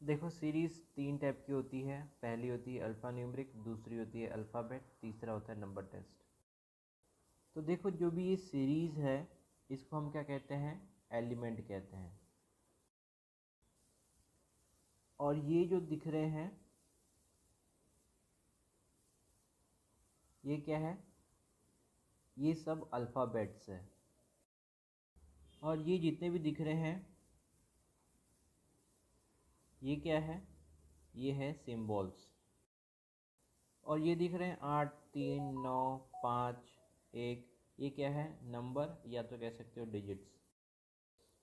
देखो सीरीज़ तीन टाइप की होती है। पहली होती है अल्फ़ा न्यूमरिक, दूसरी होती है अल्फ़ाबेट, तीसरा होता है नंबर टेस्ट। तो देखो जो भी ये सीरीज़ है इसको हम क्या कहते हैं, एलिमेंट कहते हैं। और ये जो दिख रहे हैं ये क्या है, ये सब अल्फ़ाबेट्स है। और ये जितने भी दिख रहे हैं ये क्या है, ये है सिम्बॉल्स। और ये दिख रहे हैं 8, 3, 9, 5, 1, ये क्या है, नंबर या तो कह सकते हो डिजिट्स।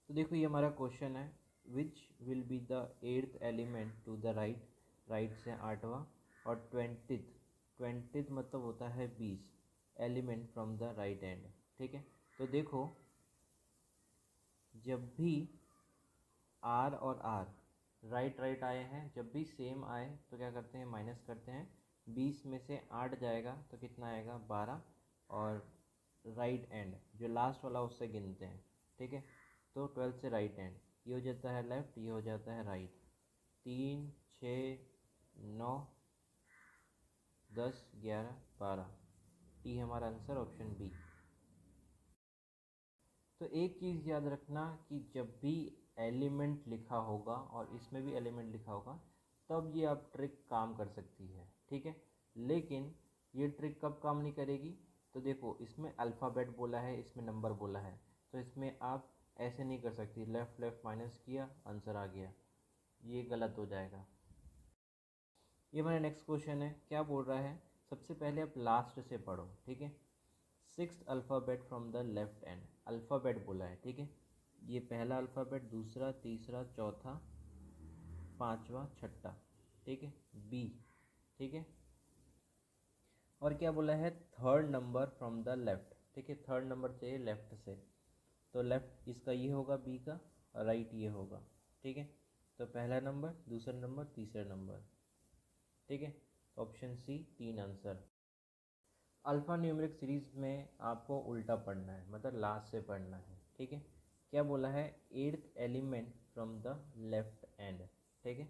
तो देखो ये हमारा क्वेश्चन है, which will be the 8th element to the right, right से 8वां, और 20th मतलब होता है 20 element from the right end. ठीक है, तो देखो जब भी आर और आर राइट राइट आए हैं, जब भी सेम आए तो क्या करते हैं, माइनस करते हैं। 20 में से 8 जाएगा तो कितना आएगा, 12, और राइट एंड जो लास्ट वाला उससे गिनते हैं। ठीक है, तो 12 से राइट एंड, ये हो जाता है लेफ़्ट, ये हो जाता है राइट। 3, 6, 9, 10, 11, 12, ये हमारा आंसर ऑप्शन बी। तो एक चीज़ याद रखना कि जब भी एलिमेंट लिखा होगा और इसमें भी एलिमेंट लिखा होगा तब ये अब ट्रिक काम कर सकती है। ठीक है, लेकिन ये ट्रिक कब काम नहीं करेगी, तो देखो इसमें अल्फ़ाबेट बोला है, इसमें नंबर बोला है, तो इसमें आप ऐसे नहीं कर सकती, लेफ़्ट लेफ़्ट माइनस किया आंसर आ गया, ये गलत हो जाएगा। ये हमारा नेक्स्ट क्वेश्चन है, क्या बोल रहा है, सबसे पहले आप लास्ट से पढ़ो। ठीक है, 6th alphabet from the left and, alphabet बोला है। ठीक है, ये पहला अल्फ़ाबेट, दूसरा, तीसरा, चौथा, पांचवा, छठा। ठीक है, बी। ठीक है, और क्या बोला है, third number from the left. ठीक है, थर्ड नंबर चाहिए लेफ्ट से, तो लेफ्ट इसका ये होगा बी का, और राइट ये होगा। ठीक है, तो पहला नंबर, दूसरा नंबर, तीसरा नंबर। ठीक है, तो option C 3 answer. Alphanumeric series में आपको उल्टा पढ़ना है, मतलब लास्ट से पढ़ना है। ठीक है, क्या बोला है, 8th element from the left and. ठीक है,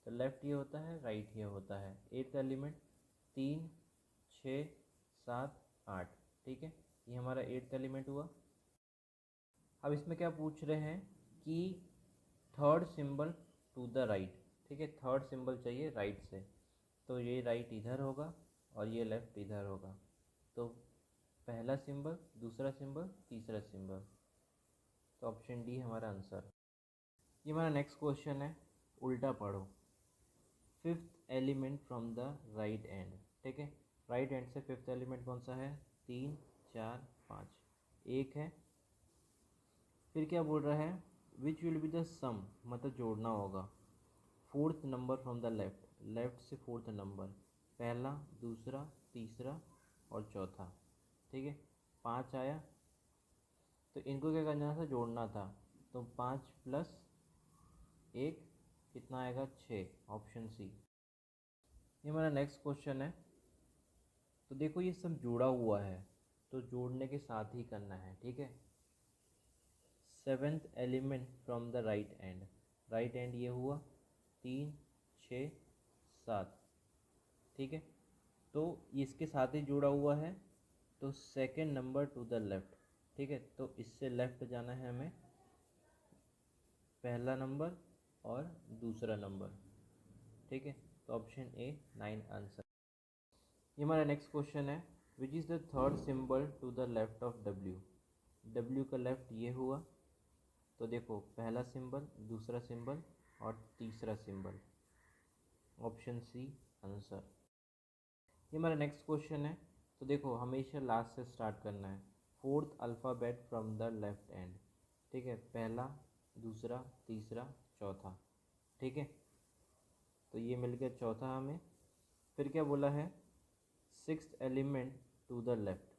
तो लेफ्ट ये होता है, राइट ये होता है। 8th element 3, 6, 7, 8। ठीक है, ये हमारा 8th एलिमेंट हुआ। अब इसमें क्या पूछ रहे हैं कि third symbol to the right. ठीक है, थर्ड सिंबल चाहिए राइट से, तो ये राइट इधर होगा और ये लेफ़्ट इधर होगा। तो पहला सिंबल, दूसरा सिंबल, तीसरा सिंबल, तो ऑप्शन डी हमारा आंसर। ये हमारा नेक्स्ट क्वेश्चन है, उल्टा पढ़ो। 5th element from the right end. ठीक है, राइट एंड से 5th एलिमेंट कौन सा है, 3, 4, 5, एक है। फिर क्या बोल रहा है, विच विल बी द सम, मतलब जोड़ना होगा। 4th number from the left, left से 4th नंबर, पहला, दूसरा, तीसरा और चौथा। ठीक है, 5 आया, तो इनको क्या करना था, जोड़ना था। तो 5 प्लस 1 कितना आएगा, 6, ऑप्शन सी। ये हमारा नेक्स्ट क्वेश्चन है, तो देखो ये सब जुड़ा हुआ है तो जोड़ने के साथ ही करना है। ठीक है, 7th element from the right end, right and ये हुआ 3, 6, 7। ठीक है, तो इसके साथ ही जुड़ा हुआ है, तो second number to the left. ठीक है, तो इससे लेफ़्ट जाना है हमें, पहला नंबर और दूसरा नंबर। ठीक है, तो ऑप्शन ए 9 आंसर। ये हमारा नेक्स्ट क्वेश्चन है, which is the third symbol to the left of W. W का लेफ़्ट ये हुआ, तो देखो पहला सिंबल, दूसरा सिंबल और तीसरा सिंबल, ऑप्शन सी आंसर। ये हमारा नेक्स्ट क्वेश्चन है, तो देखो हमेशा लास्ट से स्टार्ट करना है। 4th alphabet from the left and. ठीक है, पहला, दूसरा, तीसरा, चौथा। ठीक है, तो ये मिल गया चौथा हमें। फिर क्या बोला है, 6th element to the left,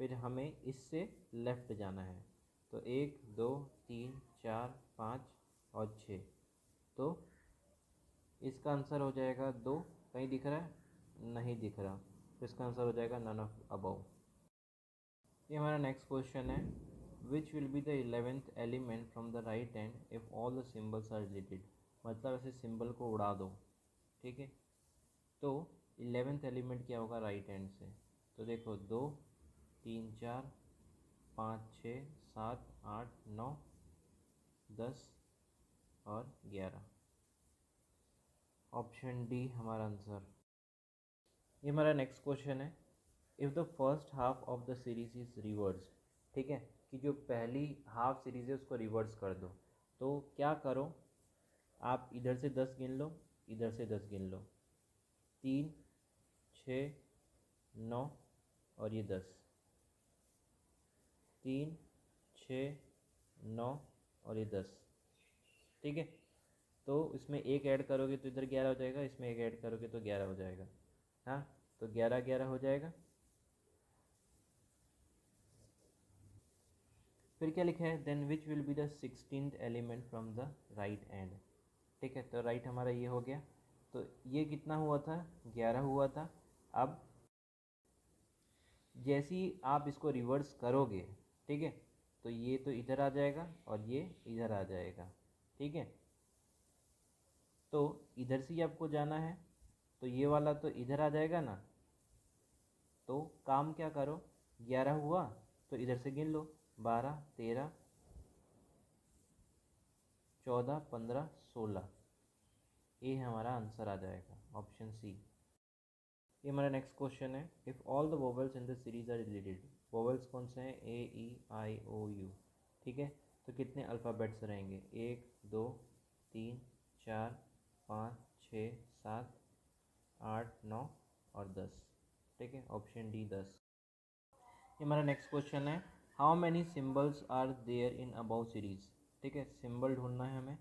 फिर हमें इससे लेफ़्ट जाना है। तो 1, 2, 3, 4, 5 और 6, तो इसका आंसर हो जाएगा 2। कहीं दिख रहा है, नहीं दिख रहा, तो इसका आंसर हो जाएगा नन ऑफ अबव। ये हमारा नेक्स्ट क्वेश्चन है, which will be the 11th element from the right end if all the symbols are related. मतलब ऐसे सिंबल को उड़ा दो, ठीक है। तो 11th एलिमेंट क्या होगा राइट हैंड से, तो देखो 2 3 4 5 6 7 8 9 10 और 11, ऑप्शन डी हमारा आंसर। ये हमारा नेक्स्ट क्वेश्चन है, if the first half of the series is reverse, ठीक है, कि जो पहली हाफ सीरीज है उसको रिवर्स कर दो, तो क्या करो, आप इधर से 10 गिन लो, इधर से 10 गिन लो, 3 6 9 और ये 10, 3 6 9 और ये 10, ठीक है। तो इसमें एक ऐड करोगे तो इधर 11 हो जाएगा, इसमें एक ऐड करोगे तो 11 हो जाएगा, हाँ, तो 11 11 हो जाएगा। फिर क्या लिखा है, then which will be the 16th element from the right end, ठीक है। तो राइट हमारा ये हो गया, तो ये कितना हुआ था, 11 हुआ था। अब जैसे ही आप इसको रिवर्स करोगे, ठीक है, तो ये तो इधर आ जाएगा और ये इधर आ जाएगा, ठीक है। तो इधर से ही आपको जाना है, तो ये वाला तो इधर आ जाएगा ना, तो काम क्या करो, 11 हुआ तो इधर से गिन लो, 12 13 14 15 16, ये हमारा आंसर आ जाएगा, ऑप्शन सी। ये हमारा नेक्स्ट क्वेश्चन है, if all the vowels in the series are related, vowels कौन से हैं, ए ई आई ओ यू, ठीक है। तो कितने अल्फ़ाबेट्स रहेंगे, 1 2 3 4 5 6 7 8 9 और 10, ठीक है, ऑप्शन डी 10। ये हमारा नेक्स्ट क्वेश्चन है, how many symbols are there in above series, ठीक है, सिंबल ढूंढना है हमें,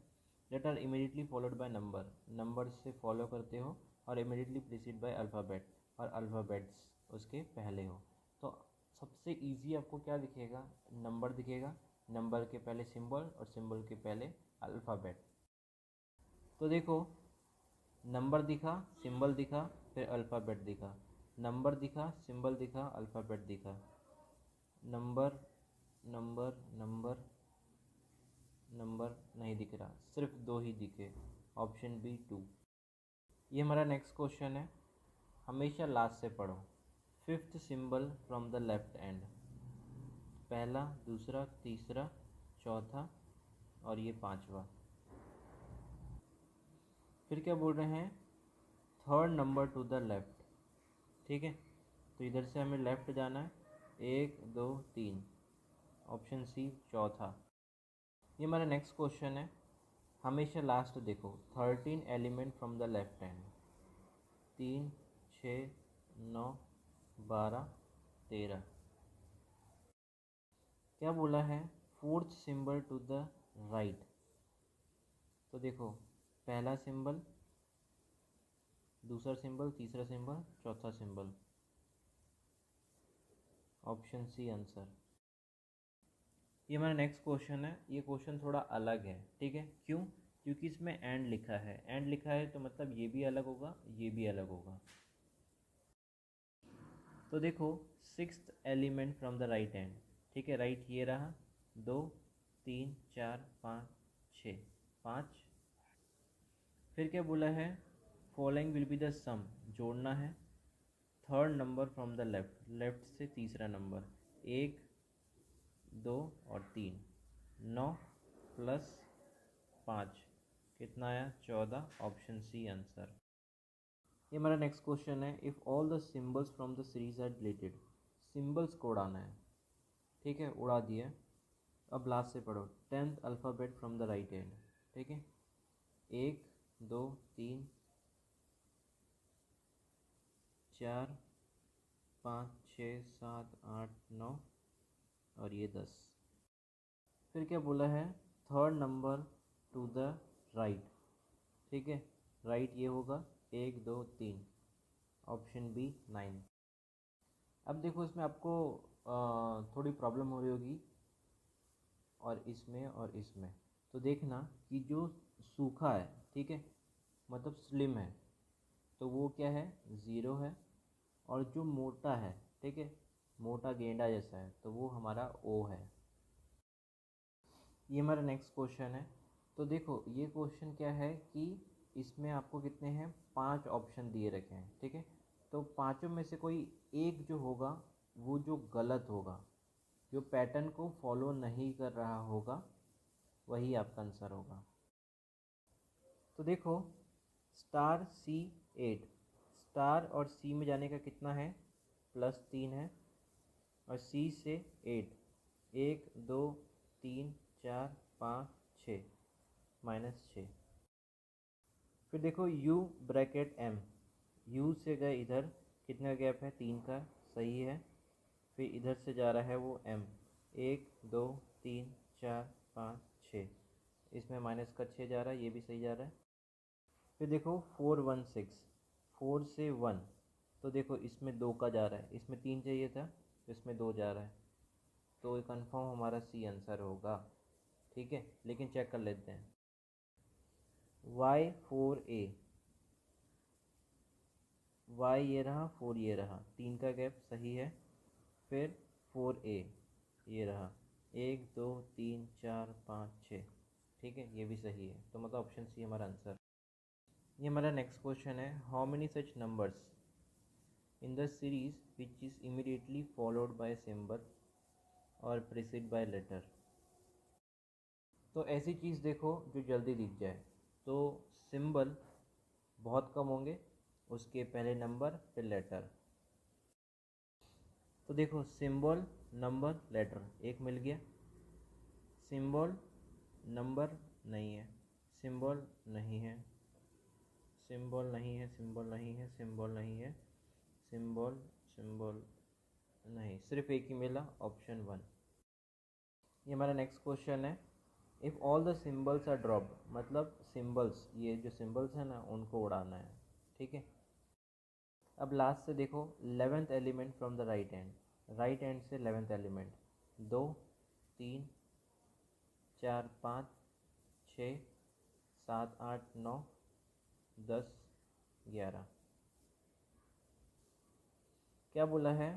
that are immediately followed by number, number से फॉलो करते हो और immediately preceded by अल्फ़ाबेट, और अल्फ़ाबेट्स उसके पहले हो। तो सबसे इजी आपको क्या दिखेगा, नंबर दिखेगा, नंबर के पहले सिंबल और सिंबल के पहले अल्फ़ाबेट। तो देखो, नंबर दिखा, सिंबल दिखा, फिर अल्फ़ाबेट दिखा, नंबर दिखा, सिंबल दिखा, अल्फ़ाबेट दिखा, नंबर नंबर नंबर नंबर नहीं दिख रहा, सिर्फ 2 ही दिखे, ऑप्शन बी 2। ये हमारा नेक्स्ट क्वेश्चन है, हमेशा लास्ट से पढ़ो, 5th symbol from the left and, पहला दूसरा तीसरा चौथा और ये 5वां। फिर क्या बोल रहे हैं, 3rd number to the left, ठीक है, तो इधर से हमें लेफ्ट जाना है, 1 2 3, ऑप्शन सी चौथा। ये हमारा नेक्स्ट क्वेश्चन है, हमेशा लास्ट देखो, 13 element from the left hand, 3 6 9 12 13, क्या बोला है, 4th symbol to the right, तो देखो पहला सिंबल, दूसरा सिंबल, तीसरा सिंबल, चौथा सिंबल, ऑप्शन सी आंसर। ये हमारा नेक्स्ट क्वेश्चन है, ये क्वेश्चन थोड़ा अलग है, ठीक है, क्यों, क्योंकि इसमें एंड लिखा है, एंड लिखा है तो मतलब ये भी अलग होगा, ये भी अलग होगा। तो देखो 6th element from the right hand, ठीक है, राइट ये रहा, 2 3 4 5 6 5, फिर क्या बोला है, फॉलोइंग विल बी द सम, जोड़ना है, 3rd number from the left, left से तीसरा नंबर, 1 2 और 3, 9 प्लस 5 कितना आया, 14, ऑप्शन सी आंसर। ये हमारा नेक्स्ट क्वेश्चन है, if all the symbols from the series are deleted, symbols को उड़ाना है, ठीक है, उड़ा दिया। अब लास्ट से पढ़ो, 10th alphabet from the right hand, ठीक है, 1 2 3 4 5 6 7 8 9 और ये 10, फिर क्या बोला है, 3rd number to the right, ठीक है, राइट ये होगा, 1 2 3, ऑप्शन बी 9। अब देखो इसमें आपको थोड़ी प्रॉब्लम हो रही होगी, और इसमें तो देखना कि जो सूखा है, ठीक है, मतलब स्लिम है, तो वो क्या है, 0 है, और जो मोटा है, ठीक है, मोटा गेंडा जैसा है, तो वो हमारा ओ है। ये हमारा नेक्स्ट क्वेश्चन है, तो देखो ये क्वेश्चन क्या है कि इसमें आपको कितने हैं, 5 ऑप्शन दिए रखे हैं, ठीक है। तो पांचों में से कोई एक जो होगा वो जो गलत होगा, जो पैटर्न को फॉलो नहीं कर रहा होगा, वही आपका आंसर होगा। तो देखो स्टार C8, स्टार और सी में जाने का कितना है, +3 है, और सी से 8, 1 2 3 4 5 6, -6। फिर देखो U(M), U से गए इधर, कितना गैप है, 3 का, सही है। फिर इधर से जा रहा है वो M, 1 2 3 4 5 6, इसमें -6 जा रहा है, ये भी सही जा रहा है। फिर देखो 416, 4 से 1, तो देखो इसमें 2 का जा रहा है, इसमें 3 चाहिए था, तो इसमें 2 जा रहा है, तो कंफर्म हमारा सी आंसर होगा, ठीक है। लेकिन चेक कर लेते हैं। Y4A, Y ये रहा, 4 ये रहा, 3 का गैप सही है। फिर 4A ये रहा, 1 2 3 4 5 6, ठीक है, ये भी सही है, तो मतलब ऑप्शन सी हमारा आंसर। ये हमारा नेक्स्ट क्वेश्चन है, how many such numbers in the series which is immediately followed by symbol और प्रीसीड बाय लेटर। तो ऐसी चीज़ देखो जो जल्दी दिख जाए, तो सिंबल बहुत कम होंगे, उसके पहले नंबर फिर लेटर। तो देखो सिंबल नंबर लेटर एक मिल गया, सिंबल नंबर नहीं है, सिंबल नहीं है, सिंबल नहीं है, सिंबल नहीं है, सिंबल नहीं है, सिंबल सिंबल नहीं, सिर्फ एक ही मिला, ऑप्शन 1। ये हमारा नेक्स्ट क्वेश्चन है, if all the symbols are dropped, मतलब सिंबल्स, ये जो सिंबल्स हैं ना उनको उड़ाना है, ठीक है। अब लास्ट से देखो 11th element from the right hand, right hand से 11th एलिमेंट, 2 3 4 5 6 7 8 9 10 11, क्या बोला है,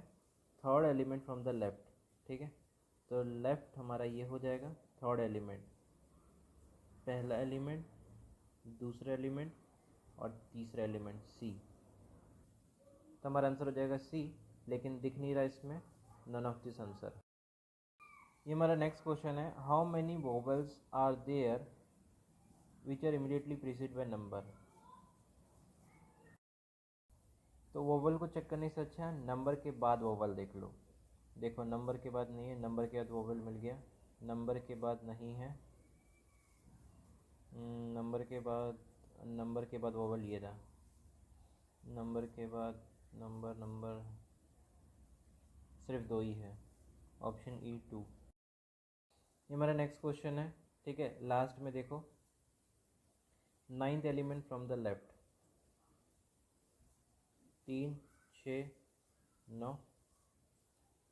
third element from the left, ठीक है। तो लेफ्ट हमारा ये हो जाएगा थर्ड एलिमेंट, पहला एलिमेंट, दूसरा एलिमेंट और तीसरा एलिमेंट सी, तो हमारा आंसर हो जाएगा सी, लेकिन दिख नहीं रहा इसमें, नन ऑफ दिस आंसर। ये हमारा नेक्स्ट क्वेश्चन है, how many vowels are there which are immediately preceded by number. तो वोवल को चेक करने से अच्छा है नंबर के बाद वोवल देख लो। देखो नंबर के बाद नहीं है, नंबर के बाद वोवल मिल गया, नंबर के बाद नहीं है, नंबर के बाद वोवल ये रहा, नंबर के बाद नंबर सिर्फ 2 ही है, ऑप्शन E2। ये हमारा नेक्स्ट क्वेश्चन है, ठीक है। लास्ट में देखो 9th element from the left, 3 6 9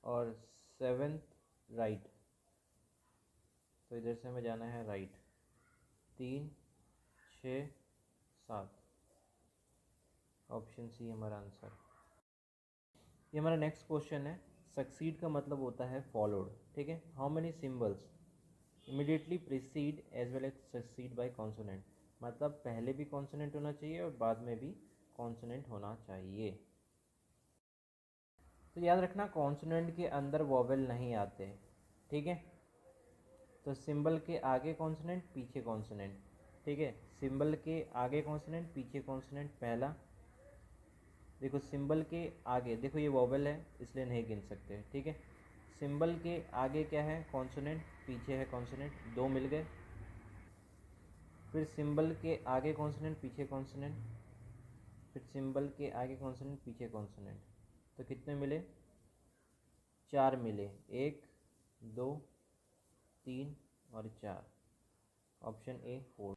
और 7th राइट, तो इधर से हमें जाना है राइट, 3 6 7, ऑप्शन सी हमारा आंसर। ये हमारा नेक्स्ट क्वेश्चन है, सक्सीड का मतलब होता है फॉलोड, ठीक है। How many symbols immediately preceded as well as succeeded by consonant, मतलब पहले भी कॉन्सोनेंट होना चाहिए और बाद में भी कॉन्सोनेंट होना चाहिए। तो याद रखना कॉन्सोनेंट के अंदर वोवेल नहीं आते, ठीक है। तो सिंबल के आगे कॉन्सोनेंट पीछे कॉन्सोनेंट, ठीक है। सिंबल के आगे कॉन्सोनेंट पीछे कॉन्सोनेंट, पहला देखो सिंबल के आगे, देखो ये वोवेल है इसलिए नहीं गिन सकते, ठीक है। सिंबल के आगे क्या है, कॉन्सोनेंट, पीछे है कॉन्सोनेंट, 2 मिल गए। फिर सिंबल के आगे कॉन्सोनेंट पीछे कॉन्सोनेंट, फिर सिंबल के आगे कॉन्सोनेंट पीछे कॉन्सोनेंट, तो कितने मिले, 4 मिले, 1 2 3 और 4, ऑप्शन ए 4।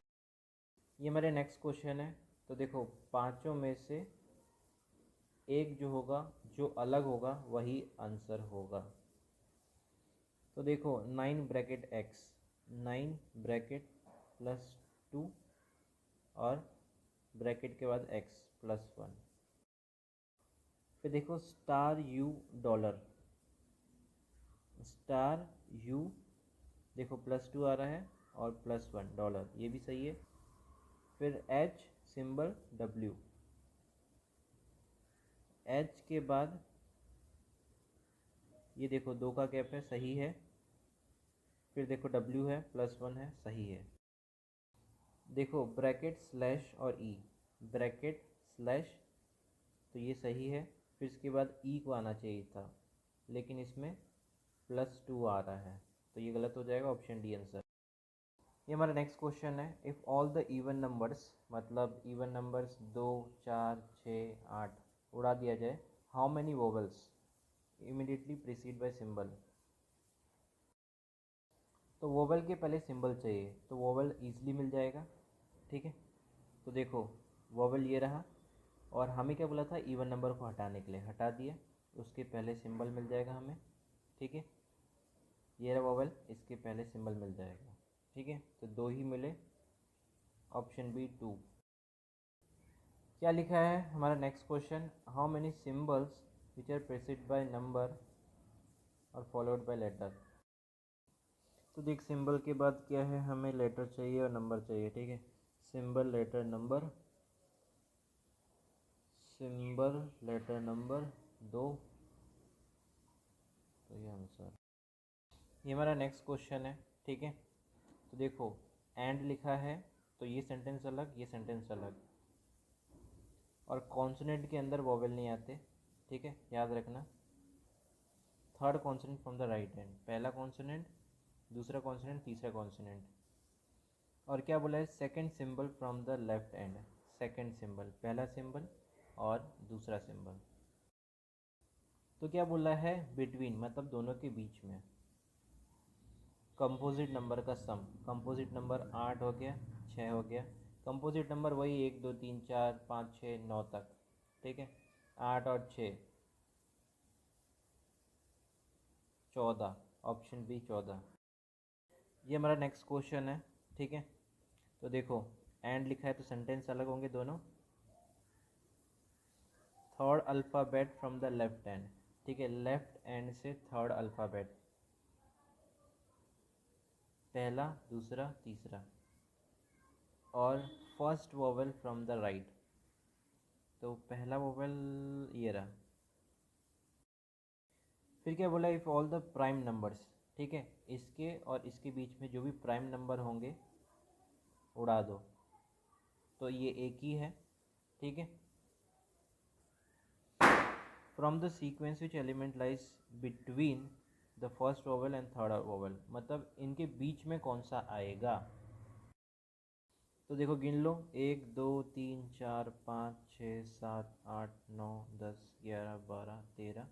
ये हमारे नेक्स्ट क्वेश्चन है, तो देखो पांचों में से एक जो होगा, जो अलग होगा वही आंसर होगा। तो देखो 9 ब्रैकेट x, 9 ब्रैकेट +2 और ब्रैकेट के बाद x +1। फिर देखो star u dollar, star u, देखो +2 आ रहा है और +1 डॉलर, ये भी सही है। फिर H सिंबल W, H के बाद ये देखो 2 का गैप है, सही है। फिर देखो W है, +1 है, सही है। देखो ब्रैकेट स्लैश और ई, ब्रैकेट स्लैश, तो ये सही है। फिर इसके बाद ई को आना चाहिए था, लेकिन इसमें +2 आ रहा है, तो ये गलत हो जाएगा, ऑप्शन डी आंसर। ये हमारा नेक्स्ट क्वेश्चन है, if all the even numbers, मतलब इवन नंबर्स 2, 4, 6, 8 उड़ा दिया जाए, how many vowels immediately preceded by symbol. तो वोवल के पहले सिंबल चाहिए, तो वोवल ईजिली मिल जाएगा, ठीक है। तो देखो वोवल ये रहा, और हमें क्या बोला था, इवन नंबर को हटाने के लिए, हटा दिया, उसके पहले सिंबल मिल जाएगा हमें, ठीक है। ये रहा वोवल, इसके पहले सिंबल मिल जाएगा, ठीक है। तो 2 ही मिले, ऑप्शन बी 2। क्या लिखा है हमारा next question, how many symbols which are preceded by number और फॉलोड बाय लेटर। तो देख सिंबल के बाद क्या है, हमें लेटर चाहिए और नंबर चाहिए, ठीक है। Symbol letter number, symbol letter number 2, तो ये आंसर। ये हमारा नेक्स्ट क्वेश्चन है, ठीक है। तो देखो एंड लिखा है, तो ये सेंटेंस अलग, ये सेंटेंस अलग, और कॉन्सोनेंट के अंदर वोवेल नहीं आते, ठीक है, याद रखना। Third consonant from the right hand, पहला कॉन्सोनेंट, दूसरा कॉन्सोनेंट, तीसरा कॉन्सोनेंट। और क्या बोला है, second symbol from the left hand, second symbol, पहला सिंबल और दूसरा सिंबल। तो क्या बोला है, बिटवीन, मतलब दोनों के बीच में। कंपोजिट नंबर का सम, कंपोजिट नंबर 8 हो गया, 6 हो गया। कंपोजिट नंबर वही 1 2 3 4 5 6 9 तक, ठीक है। 8 और 6 14, ऑप्शन बी 14। ये हमारा नेक्स्ट क्वेश्चन है, ठीक है। तो देखो एंड लिखा है, तो सेंटेंस अलग होंगे दोनों। Third alphabet from the left hand, ठीक है, लेफ्ट हैंड से थर्ड अल्फ़ाबेट, पहला, दूसरा, तीसरा। और first vowel from the right, तो पहला वोवेल ये रहा। फिर क्या बोला, if all the prime numbers, ठीक है, इसके और इसके बीच में जो भी प्राइम नंबर होंगे उड़ा दो, तो ये एक ही है, ठीक है। From the sequence which element lies between the first vowel and third vowel, मतलब इनके बीच में कौन सा आएगा। तो देखो गिन लो, 1 2 3 4 5 6 7 8 9 10 11 12 13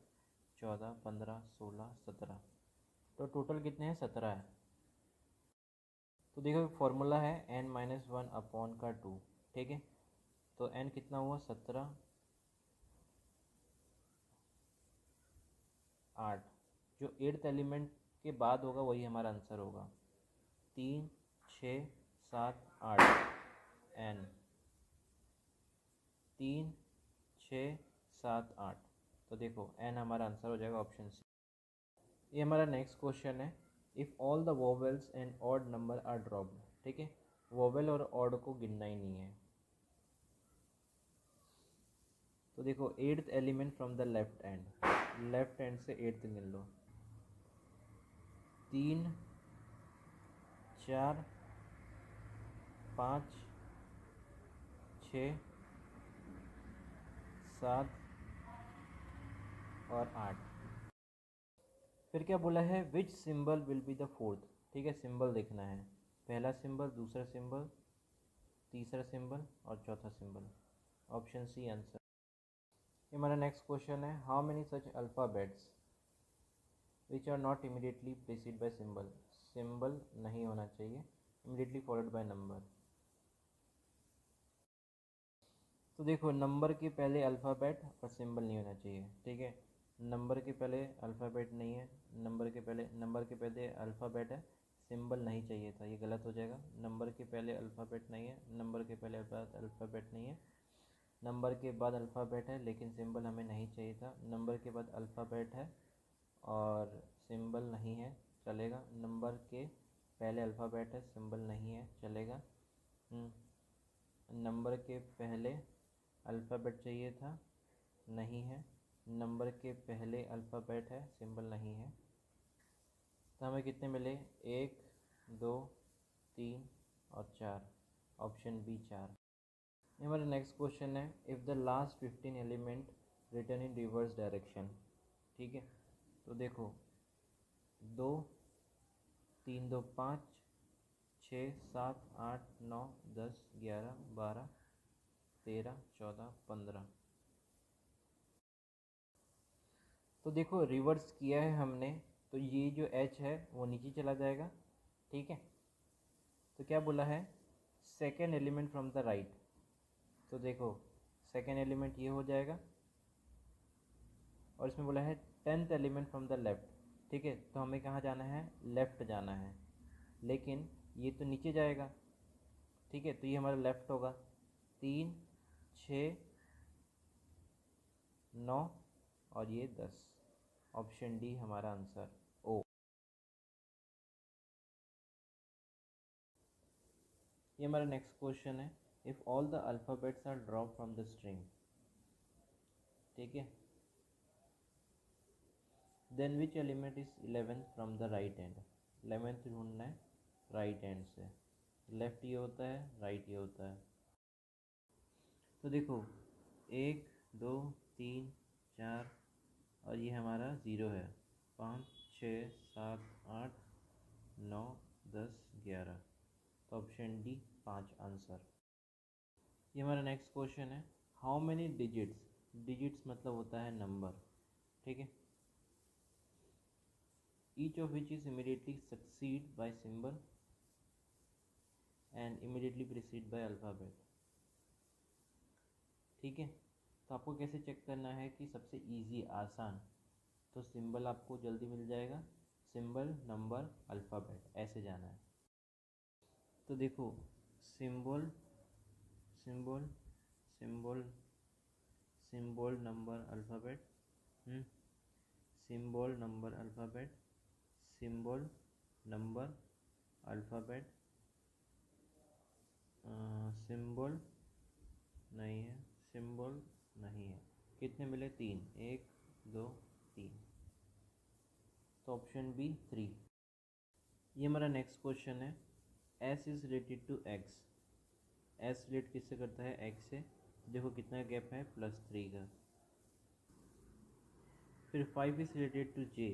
14 15 16 17, तो टोटल कितने हैं, 17 है। तो देखो फॉर्मूला है n-1/2, ठीक है। तो n कितना हुआ, 17, 8, जो 8th एलिमेंट के बाद होगा वही हमारा आंसर होगा। 3 6 7 8, n 3 6 7 8, तो देखो n हमारा आंसर हो जाएगा, ऑप्शन सी। ये हमारा नेक्स्ट क्वेश्चन है, if all the vowels and odd number are dropped, ठीक है। वोवेल और ऑड को गिनना ही नहीं है। तो देखो 8th element from the left hand, left hand से 8th गिन लो, 3 4 5 6 7 और 8। फिर क्या बोला है, विच symbol will be the fourth, ठीक है, सिंबल देखना है, पहला सिंबल, दूसरा सिंबल, तीसरा सिंबल और चौथा सिंबल, ऑप्शन सी आंसर। ये हमारा नेक्स्ट क्वेश्चन है, how many such alphabets which are not immediately preceded by symbol, symbol नहीं होना चाहिए, इमीडिएटली फॉलोड बाय नंबर। तो देखो नंबर के पहले अल्फ़ाबेट और सिंबल नहीं होना चाहिए, ठीक है। नंबर के पहले अल्फ़ाबेट नहीं है, नंबर के पहले अल्फ़ाबेट है, सिंबल नहीं चाहिए था, ये गलत हो जाएगा। नंबर के पहले अल्फ़ाबेट नहीं है, नंबर के पहले अल्फ़ाबेट नहीं है, नंबर के बाद अल्फ़ाबेट है लेकिन सिंबल हमें नहीं चाहिए था। नंबर के बाद अल्फ़ाबेट है और सिंबल नहीं है, चलेगा। नंबर के पहले अल्फ़ाबेट है, सिंबल नहीं है, चलेगा। नंबर के पहले अल्फ़ाबेट चाहिए था, नहीं है। नंबर के पहले अल्फ़ाबेट है, सिंबल नहीं है। तो हमें कितने मिले? 1, 2, 3 और 4। Option B 4। हमारा नेक्स्ट क्वेश्चन है, if the last 15 element return in reverse direction. ठीक है, तो देखो 2, 3 2 5, 6 7 8 9 10 11 12 13 14 15। तो देखो रिवर्स किया है हमने, तो ये जो h है वो नीचे चला जाएगा। ठीक है, तो क्या बोला है? सेकेंड एलिमेंट फ्रॉम द राइट। तो देखो सेकेंड एलिमेंट ये हो जाएगा, और इसमें बोला है 10th element from the left. ठीक है, तो हमें कहाँ जाना है? लेफ़्ट जाना है, लेकिन ये तो नीचे जाएगा। ठीक है, तो ये हमारा लेफ़्ट होगा। 3 6 9 और ये 10। ऑप्शन डी हमारा आंसर ओ। ये हमारा नेक्स्ट क्वेश्चन है, if all the alphabets are drop from the string. ठीक है, then which element is 11th from the right hand. 11th ढूंढना है राइट हैंड से। लेफ़्ट ये होता है, राइट ये होता है। तो देखो 1 2 3 4 और ये हमारा 0 है। 5 6 7 8 9 10 11। तो ऑप्शन डी 5 आंसर। ये हमारा नेक्स्ट क्वेश्चन है, हाउ मैनी डिजिट्स। डिजिट्स मतलब होता है नंबर। ठीक है, each of which is immediately succeed by symbol and immediately preceded by alphabet. ठीक है, तो आपको कैसे चेक करना है कि सबसे इजी आसान? तो सिंबल आपको जल्दी मिल जाएगा, सिंबल नंबर अल्फ़ाबेट ऐसे जाना है। तो देखो symbol symbol symbol symbol number alphabet, symbol number alphabet, symbol number alphabet, symbol नहीं है, सिंबल नहीं है। कितने मिले? 3। 1 2 3। तो ऑप्शन बी 3। ये हमारा नेक्स्ट क्वेश्चन है, S is related to X. S relate किससे करता है? एक्स से। देखो कितना गैप है? +3 का। फिर 5 is related to J.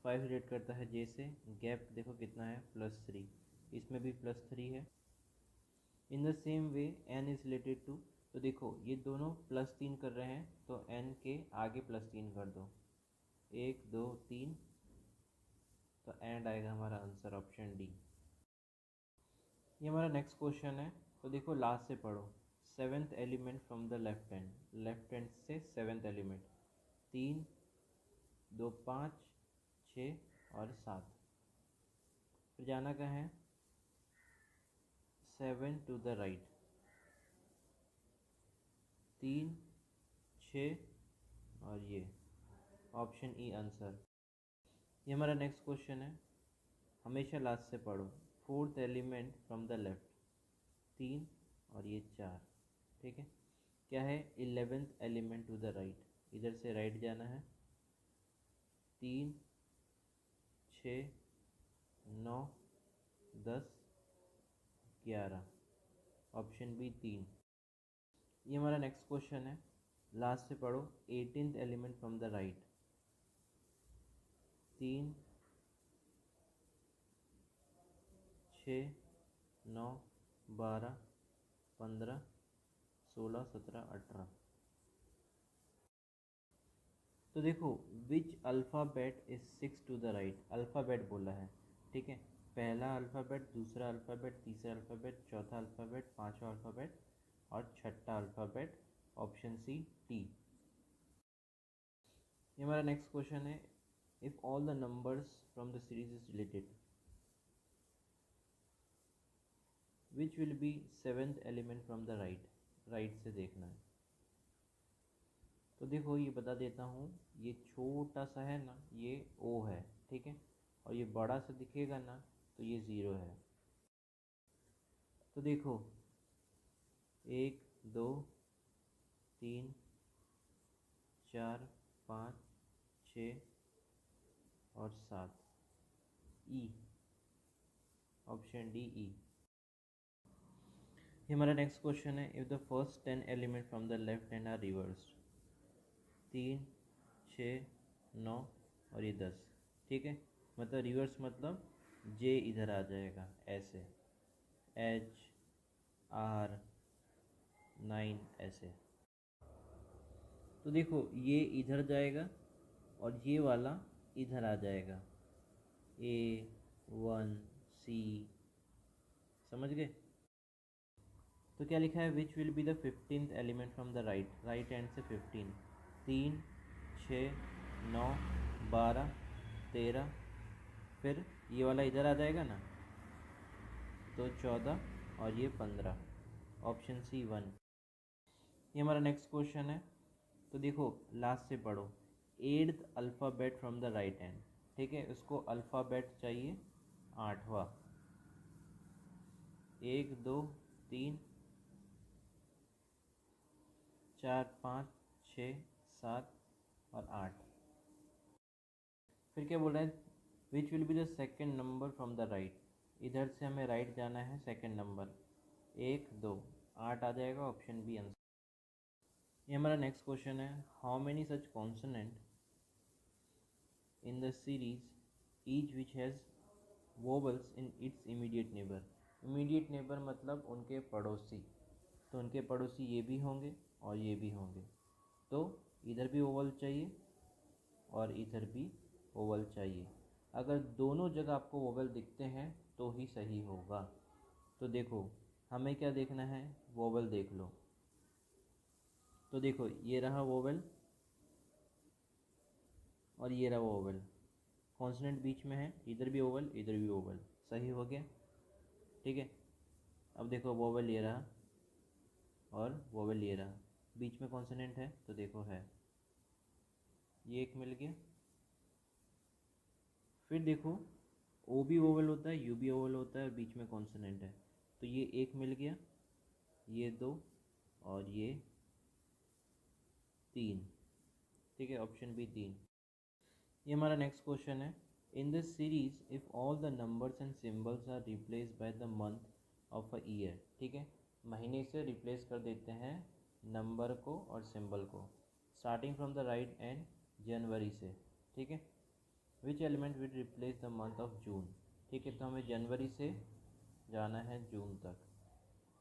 5 relate करता है जे से, गैप देखो कितना है? +3। इसमें भी +3 है। In the same way N is related to, तो देखो ये दोनों +3 कर रहे हैं, तो एन के आगे +3 कर दो। 1 2 3, तो एंड आएगा हमारा आंसर ऑप्शन डी। ये हमारा नेक्स्ट क्वेश्चन है, तो देखो लास्ट से पढ़ो। 7th element from the left hand. Left hand से 7th एलिमेंट। 3 2 5 6 और 7। फिर जाना कहाँ है? 7 टू द राइट। 3 6 और ये ऑप्शन ई आंसर। ये हमारा नेक्स्ट क्वेश्चन है, हमेशा लास्ट से पढ़ो। 4th element from the left. 3 और ये 4। ठीक है, क्या है? 11th element to the right. इधर से राइट जाना है। 3 6 9 10 11। Option B 3। ये हमारा नेक्स्ट क्वेश्चन है, लास्ट से पढ़ो। 18th element from the right. 3 6 9 12 15 16 17 18। तो देखो which alphabet is 6 to the right. Alphabet बोला है। ठीक है, पहला अल्फ़ाबेट, दूसरा अल्फ़ाबेट, तीसरा अल्फ़ाबेट, चौथा अल्फ़ाबेट, पांचवा अल्फ़ाबेट और छठा अल्फ़ाबेट। Option C T. ये हमारा नेक्स्ट क्वेश्चन है, if all the numbers from the series is related, which will be 7th element from the right. Right से देखना है। तो देखो ये बता देता हूँ, ये छोटा सा है ना, ये ओ है। ठीक है, और ये बड़ा सा दिखेगा ना, तो ये 0 है। तो देखो 1 2 3 4 5 6 और 7, ई, ऑप्शन डी ई। ये हमारा नेक्स्ट क्वेश्चन है, if the first 10 element from the left hand are reversed, 3 6 9 और ये 10, ठीक है। मतलब रिवर्स मतलब जे इधर आ जाएगा ऐसे, एच आर 9 ऐसे। तो देखो ये इधर जाएगा और ये वाला इधर आ जाएगा, A1 C, समझ गए। तो क्या लिखा है, which will be the 15th element from the right hand से 15, 3 6 9 12 13, फिर ये वाला इधर आ जाएगा ना, तो 14 और ये 15, ऑप्शन सी 1। ये हमारा नेक्स्ट क्वेश्चन है। तो देखो लास्ट से पढ़ो, 8th alphabet from the right hand, ठीक है। उसको अल्फ़ाबेट चाहिए 8वां, 1 2 3 4 5 6 7 और 8। फिर क्या बोल रहा है, which will be the second number from the right, इधर से हमें राइट जाना है, सेकेंड नंबर 1 2 8 आ जाएगा, ऑप्शन बी आंसर। ये हमारा नेक्स्ट क्वेश्चन है, how many such consonant in the series each which has vowels in its immediate neighbour. Immediate neighbour मतलब उनके पड़ोसी, तो उनके पड़ोसी ये भी होंगे और ये भी होंगे, तो इधर भी ओवल चाहिए और इधर भी ओवल चाहिए। अगर दोनों जगह आपको वोवल दिखते हैं तो ही सही होगा। तो देखो हमें क्या देखना है, वोवल देख लो। तो देखो ये रहा वोवल और ये रहा वोवल, कॉन्सोनेंट बीच में है, इधर भी ओवल इधर भी ओवल, सही हो गया, ठीक है। अब देखो वोवल ये रहा और वोवल ये रहा, बीच में कॉन्सोनेंट है, तो देखो है, ये एक मिल गया। फिर देखो ओ भी ओवल होता है, यू भी ओवल होता है और बीच में कॉन्सोनेंट है, तो ये एक मिल गया, ये 2 और ये 3, ठीक है, ऑप्शन बी 3। ये हमारा नेक्स्ट क्वेश्चन है, in this series if all the numbers and symbols are replace by the month of a year, ठीक है। महीने से रिप्लेस कर देते हैं नंबर को और सिंबल को, starting from the right end जनवरी से, ठीक है। Which element will replace the month of June, ठीक है। तो हमें जनवरी से जाना है जून तक,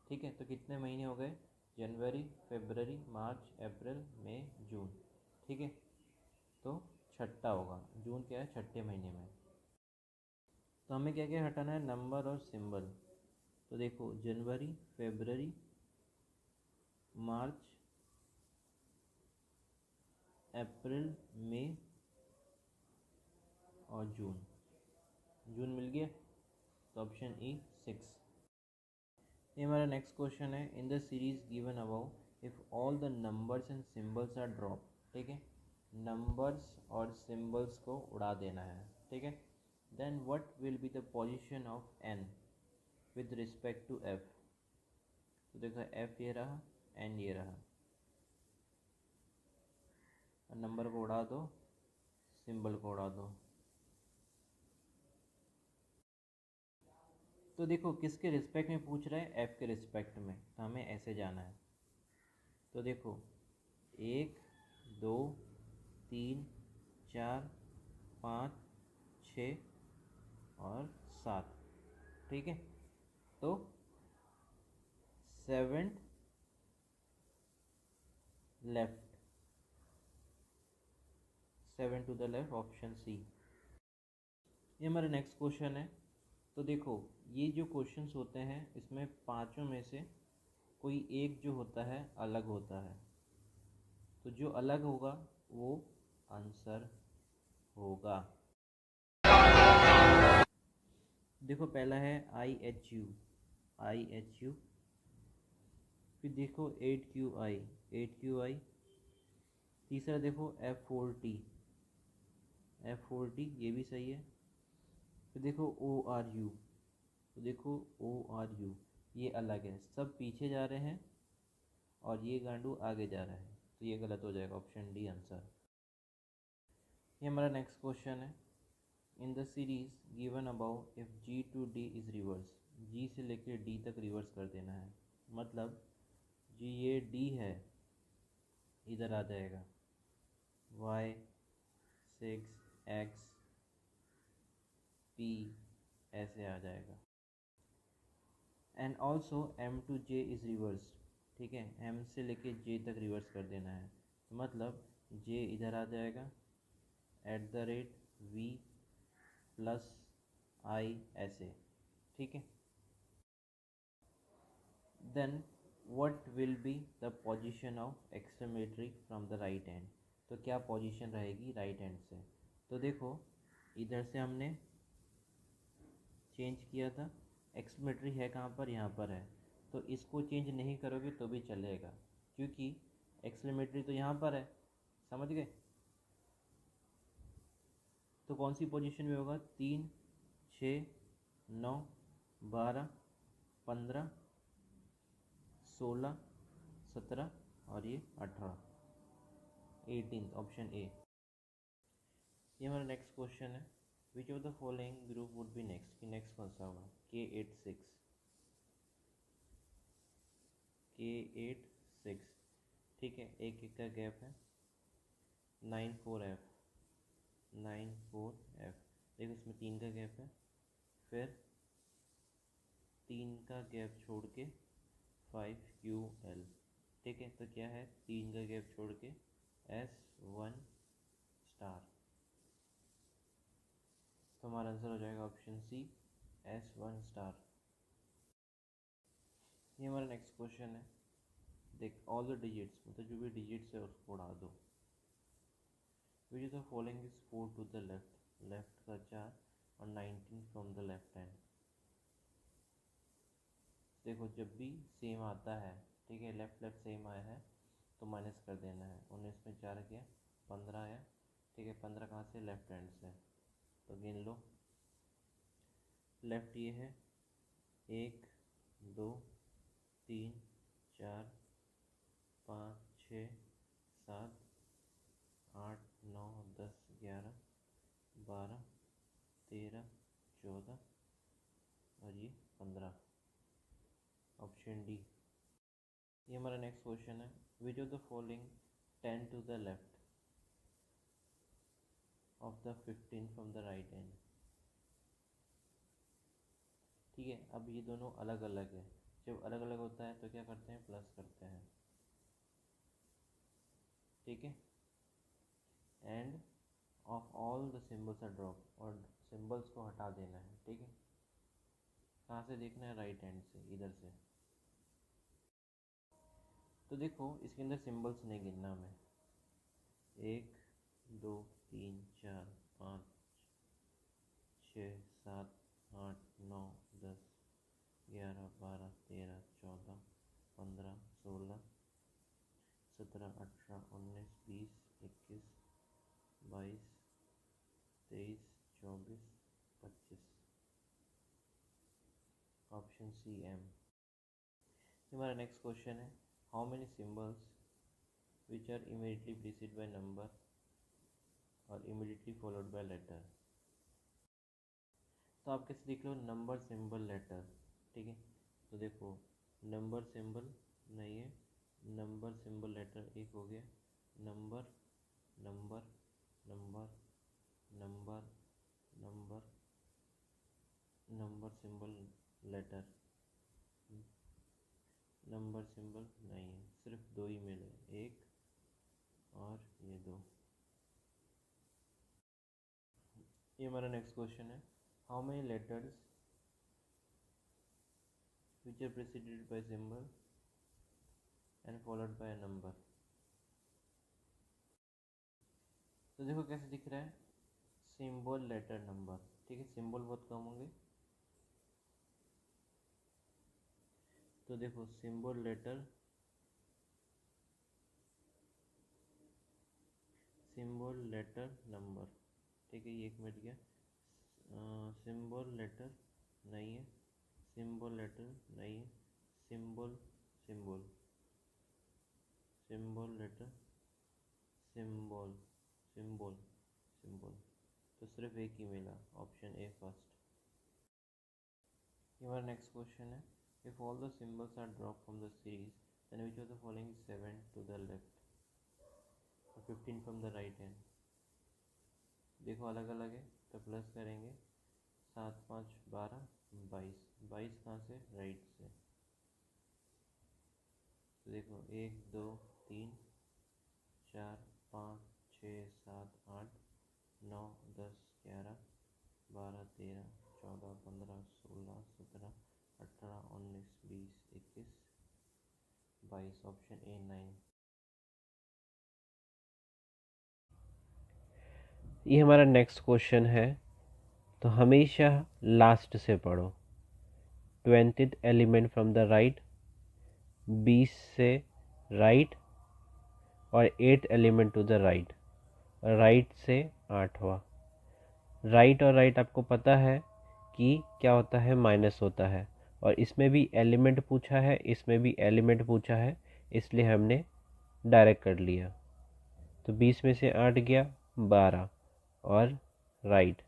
ठीक है। तो कितने महीने हो गए, जनवरी फरवरी मार्च अप्रैल मई जून, ठीक है। तो छठा होगा, जून क्या है, छठे महीने में। तो हमें क्या क्या हटाना है, नंबर और सिंबल। तो देखो जनवरी फरवरी मार्च अप्रैल मई और जून, जून मिल गया, तो ऑप्शन ई 6। ये हमारा नेक्स्ट क्वेश्चन है, in the series given above if all the numbers and symbols are drop, ठीक है। नंबर्स और सिंबल्स को उड़ा देना है, ठीक है। Then what will be the position of N with respect to F. तो देखो एफ ये रहा, एन ये रहा, नंबर को उड़ा दो, सिंबल को उड़ा दो। तो देखो किसके रिस्पेक्ट में पूछ रहा है, एफ के रिस्पेक्ट में, तो हमें ऐसे जाना है। तो देखो 1 2 3 4 5 6 और 7, ठीक है। तो 7th left, 7 to the left, option C. ये हमारा नेक्स्ट क्वेश्चन है। तो देखो ये जो क्वेश्चंस होते हैं इसमें पांचों में से कोई एक जो होता है अलग होता है, तो जो अलग होगा वो आंसर होगा। देखो पहला है IHU, IHU। फिर देखो 8QI, 8QI। तीसरा देखो F4T, F4T, ये भी सही है। फिर देखो ORU, तो देखो ORU ये अलग है, सब पीछे जा रहे हैं और ये गांडू आगे जा रहा है, तो ये गलत हो जाएगा, ऑप्शन डी आंसर। ये हमारा नेक्स्ट क्वेश्चन है। In the series given about if G to D is reverse, G से लेकर D तक रिवर्स कर देना है, मतलब जी ये D है, इधर आ जाएगा Y6X P ऐसे आ जाएगा। And also M to J is reverse, ठीक है, M से लेके J तक रिवर्स कर देना है, तो मतलब J इधर आ जाएगा @ V प्लस I ऐसे, ठीक है। Then what will be the position of exclamatory from the right hand, तो क्या पोजीशन रहेगी राइट हैंड से, तो देखो इधर से हमने चेंज किया था, एक्सक्लेमेटरी है कहाँ पर, यहाँ पर है, तो इसको चेंज नहीं करोगे तो भी चलेगा, क्योंकि एक्सक्लेमेटरी तो यहाँ पर है, समझ गए। तो कौन सी पोजीशन में होगा, 3, 6, 9, 12, 15, 16, 17 और ये 18, 18, ऑप्शन ए। ये हमारा नेक्स्ट क्वेश्चन है। Which of the following group would be next, कि नेक्स्ट कौन सा होगा, K86, K86, ठीक है, एक एक का गैप है, 94F, 94F, देखो इसमें 3 का गैप है, फिर 3 का गैप छोड़ के 5QL, ठीक है, तो क्या है, 3 का गैप छोड़ के S1 स्टार, तो हमारा आंसर हो जाएगा ऑप्शन सी S1 स्टार। ये हमारा नेक्स्ट क्वेश्चन है। देख ऑल द डिजिट्स, मतलब जो भी डिजिट्स है उसको उड़ा दो। Which is the following is 4 to the left, left का 4 और 19 फ्रॉम द लेफ्ट हैंड। देखो जब भी सेम आता है, ठीक है, लेफ्ट लेफ्ट सेम आया है तो माइनस कर देना है, 19 में 4 गया 15 आया, ठीक है, 15 कहाँ से, लेफ्ट हैंड से, तो गिन लो। लेफ्ट ये है 1 2 3 4 5 6 7 8 9 10 11 12 13 14 और ये 15, ऑप्शन डी। ये हमारा नेक्स्ट क्वेश्चन है। Which of the following 10 to the left of the 15 from the right hand, ठीक है, अब ये दोनों अलग अलग है, जब अलग अलग होता है तो क्या करते हैं, प्लस करते हैं, ठीक है। And of all the symbols are drop, और सिम्बल्स को हटा देना है, ठीक है। कहाँ से देखना है, राइट हैंड से, इधर से। तो देखो इसके अंदर सिम्बल्स नहीं गिनना हमें, 1 2 3 4 5 6 7 8 9 10 11 12 13 14 15 16 17 18 19 20 21 22 23 24 25, ऑप्शन सी एम। हमारा नेक्स्ट क्वेश्चन है। How many symbols which are immediately preceded by number और इमीडिएटली फॉलोड बाय लेटर, तो आप कैसे देख लो, नंबर सिंबल लेटर, ठीक है, तो देखो नंबर सिंबल नहीं है, नंबर सिंबल लेटर एक हो गया, number number number number number number symbol letter, number symbol नहीं है, सिर्फ 2 ही मिले, 1 और ये 2। ये हमारा नेक्स्ट क्वेश्चन है। How many letters which are preceded by symbol and followed by number, तो देखो कैसे दिख रहा है, सिंबल लेटर नंबर, ठीक है, सिंबल बहुत कम होंगे, तो देखो सिंबल लेटर नंबर, ठीक है, ये एक मिनट गया, सिंबल लेटर नहीं है, सिंबल लेटर नहीं है, symbol symbol symbol letter symbol symbol symbol, तो सिर्फ एक ही मिला, ऑप्शन ए फर्स्ट। हमारा नेक्स्ट क्वेश्चन है, if all the symbols are drop from the series then which of the following 7 to the left और 15 फ्रॉम द राइट हैंड। देखो अलग अलग है तो प्लस करेंगे, 7 5 12 22, 22 कहाँ से, राइट से। तो देखो 1 2 3 4 5 6 7 8 9 10 11 12 13 14 15 16 17 18 19 20 21 22, ऑप्शन ए 9। ये हमारा नेक्स्ट क्वेश्चन है, तो हमेशा लास्ट से पढ़ो। 20th element from the right, 20 से राइट और 8th element to the right, right से 8वां। राइट और राइट आपको पता है कि क्या होता है, माइनस होता है, और इसमें भी एलिमेंट पूछा है, इसमें भी एलिमेंट पूछा है, इसलिए हमने डायरेक्ट कर लिया। तो 20 में से 8 गया 12, और राइट,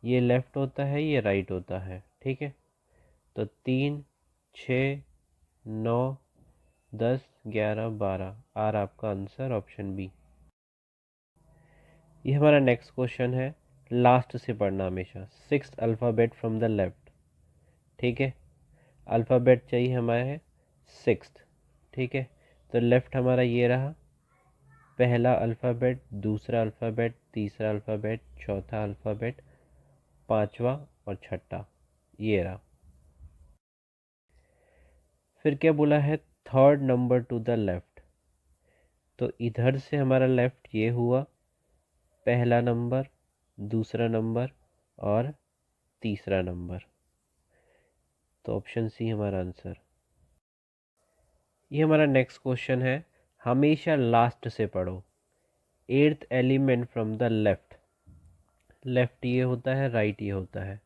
ये लेफ़्ट होता है, ये राइट होता है, ठीक है। तो 3 6 9 10 11 12, आर आपका आंसर ऑप्शन बी। ये हमारा नेक्स्ट क्वेश्चन है, लास्ट से पढ़ना हमेशा, 6th alphabet from the left, ठीक है। अल्फ़ाबेट चाहिए हमारे 6th, ठीक है। तो लेफ़्ट हमारा ये रहा, पहला अल्फ़ाबेट, दूसरा अल्फ़ाबेट, तीसरा अल्फ़ाबेट, चौथा अल्फ़ाबेट, पांचवा और छठा, ये रहा। फिर क्या बोला है, 3rd number to the left, तो इधर से हमारा लेफ्ट ये हुआ, पहला नंबर, दूसरा नंबर और तीसरा नंबर, तो ऑप्शन सी हमारा आंसर। ये हमारा नेक्स्ट क्वेश्चन है, हमेशा लास्ट से पढ़ो। 8th element from the left, left ये होता है, राइट ये होता है,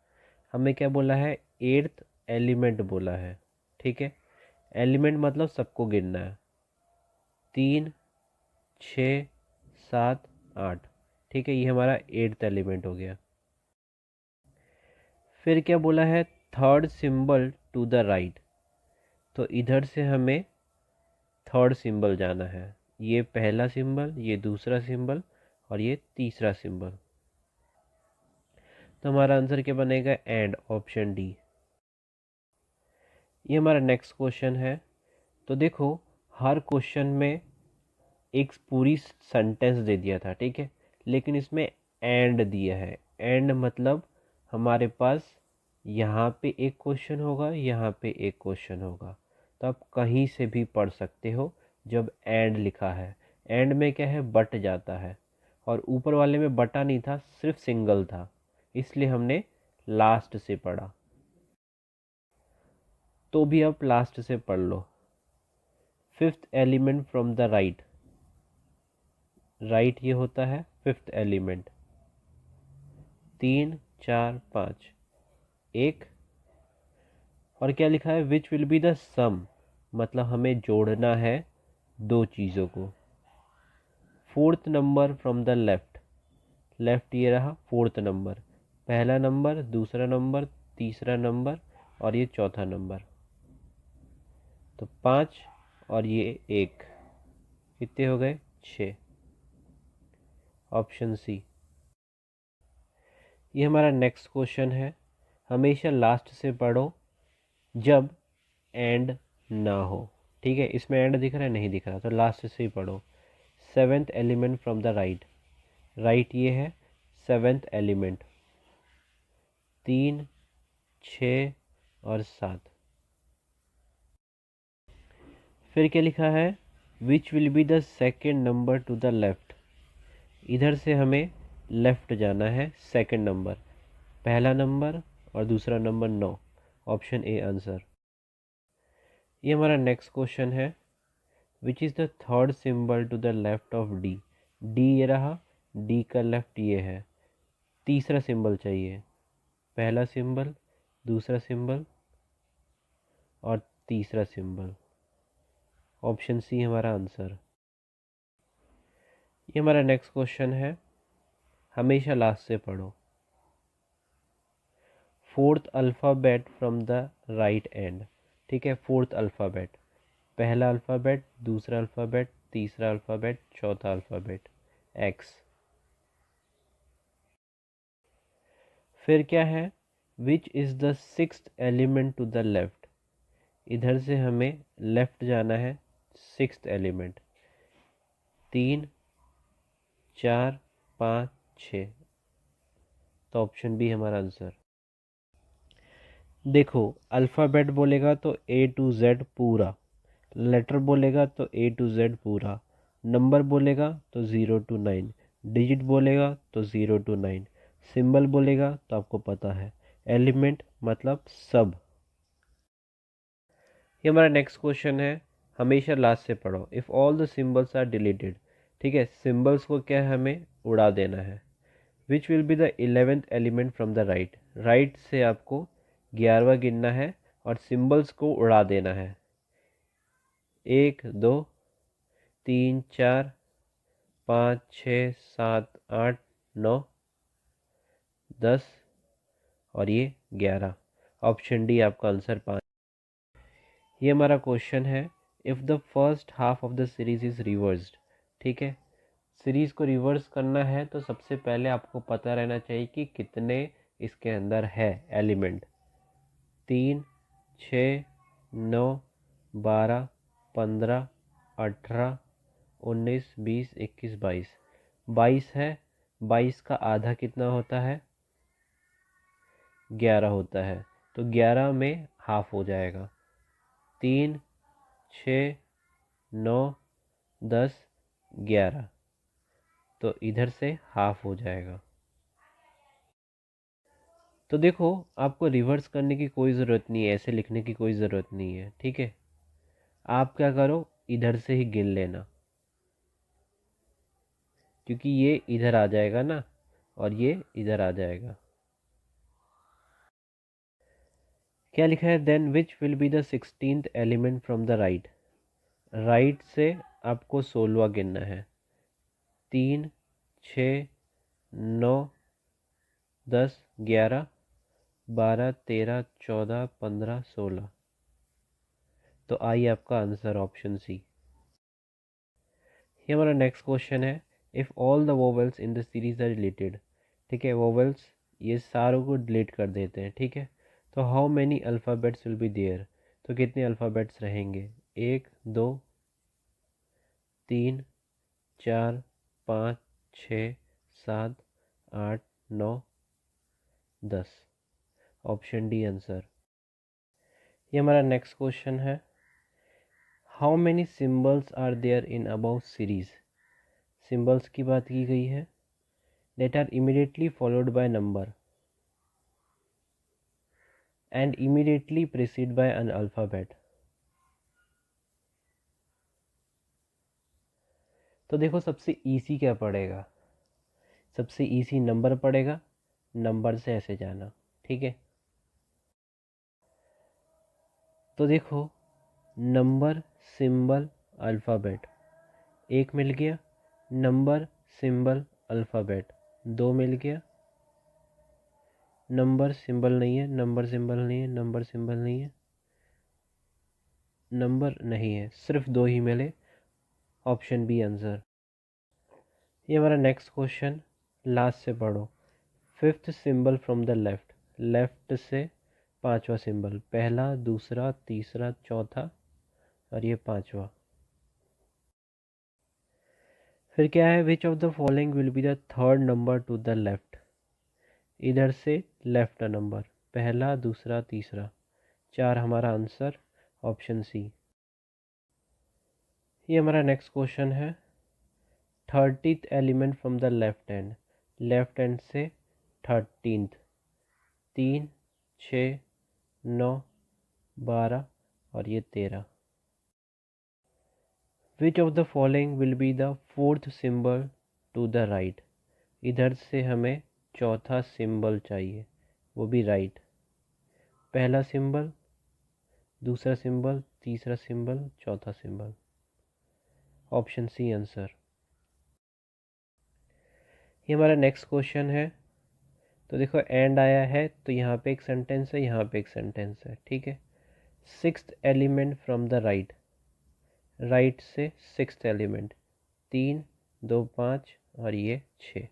हमें क्या बोला है, 8th एलिमेंट बोला है, ठीक है। एलिमेंट मतलब सबको गिनना है, 3 6 7 8, ठीक है, ये हमारा 8th एलिमेंट हो गया। फिर क्या बोला है, 3rd symbol to the right, तो इधर से हमें 3rd सिंबल जाना है, ये पहला सिंबल, ये दूसरा सिंबल और ये तीसरा सिंबल, तो हमारा आंसर क्या बनेगा, एंड, ऑप्शन डी। ये हमारा नेक्स्ट क्वेश्चन है, तो देखो हर क्वेश्चन में एक पूरी सेंटेंस दे दिया था, ठीक है, लेकिन इसमें एंड दिया है। एंड मतलब हमारे पास यहाँ पे एक क्वेश्चन होगा, यहाँ पे एक क्वेश्चन होगा, तो आप कहीं से भी पढ़ सकते हो जब एंड लिखा है। एंड में क्या है, बट जाता है, और ऊपर वाले में बटा नहीं था, सिर्फ सिंगल था, इसलिए हमने लास्ट से पढ़ा। तो भी आप लास्ट से पढ़ लो। 5th element from the right, right ये होता है 5th एलिमेंट, 3 4 5 1, और क्या लिखा है, विच विल बी द सम, मतलब हमें जोड़ना है दो चीज़ों को। 4th number from the left, left ये रहा 4th नंबर, पहला नंबर, दूसरा नंबर, तीसरा नंबर और ये चौथा नंबर, तो 5 और ये 1, कितने हो गए, 6, ऑप्शन सी। ये हमारा नेक्स्ट क्वेश्चन है, हमेशा लास्ट से पढ़ो जब एंड ना हो, ठीक है। इसमें एंड दिख रहा है, नहीं दिख रहा, तो लास्ट से ही पढ़ो। 7th element from the right, right ये है 7th एलिमेंट, 3 6 और 7। फिर क्या लिखा है, which will be the second number to the left, इधर से हमें लेफ्ट जाना है, सेकेंड नंबर, पहला नंबर और दूसरा नंबर 9, ऑप्शन ए आंसर। ये हमारा नेक्स्ट क्वेश्चन है, which is the 3rd symbol to the left of D, D ये रहा, डी का लेफ्ट ये है, तीसरा सिंबल चाहिए, पहला सिंबल, दूसरा सिंबल और तीसरा सिंबल। ऑप्शन सी हमारा आंसर। ये हमारा नेक्स्ट क्वेश्चन है, हमेशा लास्ट से पढ़ो। Fourth alphabet from the right end. ठीक है, फोर्थ अल्फ़ाबेट, पहला अल्फ़ाबेट, दूसरा अल्फ़ाबेट, तीसरा अल्फ़ाबेट, चौथा अल्फ़ाबेट, एक्स। फिर क्या है, which is the sixth element to the left. इधर से हमें लेफ्ट जाना है, सिक्स्थ एलिमेंट, 3, 4, 5, 6। तो ऑप्शन बी हमारा आंसर। देखो, अल्फ़ाबेट बोलेगा तो ए टू जेड पूरा, लेटर बोलेगा तो ए टू जेड पूरा, नंबर बोलेगा तो 0 to 9, डिजिट बोलेगा तो 0 to 9, सिंबल बोलेगा तो आपको पता है, एलिमेंट मतलब सब। ये हमारा नेक्स्ट क्वेश्चन है, हमेशा लास्ट से पढ़ो। If all the symbols are deleted. ठीक है, सिंबल्स को क्या है, हमें उड़ा देना है। Which will be the 11th element from the right. Right से आपको 11वां गिनना है और सिंबल्स को उड़ा देना है। 1, 2, 3, 4, 5, 6, 7, 8, 9, 10 और ये 11। ऑप्शन डी आपका आंसर 5। ये हमारा क्वेश्चन है, if the first half of the series is reversed. ठीक है, सीरीज़ को रिवर्स करना है तो सबसे पहले आपको पता रहना चाहिए कि कितने इसके अंदर है एलिमेंट। 3, 6, 9, 12, 15, 18, 19, 20, 21, 22। 22 है, 22 का आधा कितना होता है, 11 होता है, तो 11 में हाफ हो जाएगा। 3, 6, 9, 10, 11, तो इधर से हाफ हो जाएगा। तो देखो, आपको रिवर्स करने की कोई ज़रूरत नहीं है, ऐसे लिखने की कोई ज़रूरत नहीं है। ठीक है, आप क्या करो, इधर से ही गिन लेना, क्योंकि ये इधर आ जाएगा ना और ये इधर आ जाएगा। क्या लिखा है, then which will be the 16th element from the right. Right से आपको 16वां गिनना है। 3, 6, 9, 10, 11, 12, 13, 14, 15, 16। तो आइए आपका आंसर ऑप्शन सी। ये हमारा नेक्स्ट क्वेश्चन है, if all the vowels in the series are related. ठीक है, वोवेल्स ये सारों को डिलीट कर देते हैं। ठीक है, तो how many alphabets will be there. तो कितने अल्फ़ाबेट्स रहेंगे, 1, 2, 3, 4, 5, 6, 7, 8, 9, 10। Option D answer. ये हमारा नेक्स्ट क्वेश्चन है, how many symbols are there in above series. Symbols की बात की गई है, that are immediately followed by number and immediately preceded by an alphabet। तो देखो, सबसे इजी क्या पड़ेगा, सबसे इजी नंबर पड़ेगा, नंबर से ऐसे जाना। ठीक है, तो देखो, नंबर, सिंबल, अल्फ़ाबेट, एक मिल गया, नंबर, सिंबल, अल्फ़ाबेट, दो मिल गया, नंबर सिंबल नहीं है, नंबर सिंबल नहीं है, नंबर सिंबल नहीं है, नंबर नहीं है, सिर्फ दो ही मिले। Option B answer. ये हमारा नेक्स्ट क्वेश्चन, लास्ट से पढ़ो। Fifth symbol from the left. Left से पांचवा सिंबल, पहला, दूसरा, तीसरा, चौथा और ये पांचवा। फिर क्या है, which of the following will be the third number to the left. इधर से लेफ्ट नंबर, पहला, दूसरा, तीसरा, 4 हमारा आंसर, ऑप्शन सी। ये हमारा नेक्स्ट क्वेश्चन है, 30th element from the left hand. Left hand से 13th, 3, 6, 9, 12 और ये 13। Which of the following will be the fourth symbol to the right. इधर से हमें चौथा सिंबल चाहिए, वो भी राइट। पहला सिंबल, दूसरा सिंबल, तीसरा सिंबल, चौथा सिंबल। Option C answer. ये हमारा नेक्स्ट क्वेश्चन है। तो देखो एंड आया है तो यहाँ पे एक सेंटेंस है, यहाँ पे एक सेंटेंस है, ठीक है। Sixth element from the right, right से सिक्स्थ एलिमेंट, 3, 2, 5 और ये 6।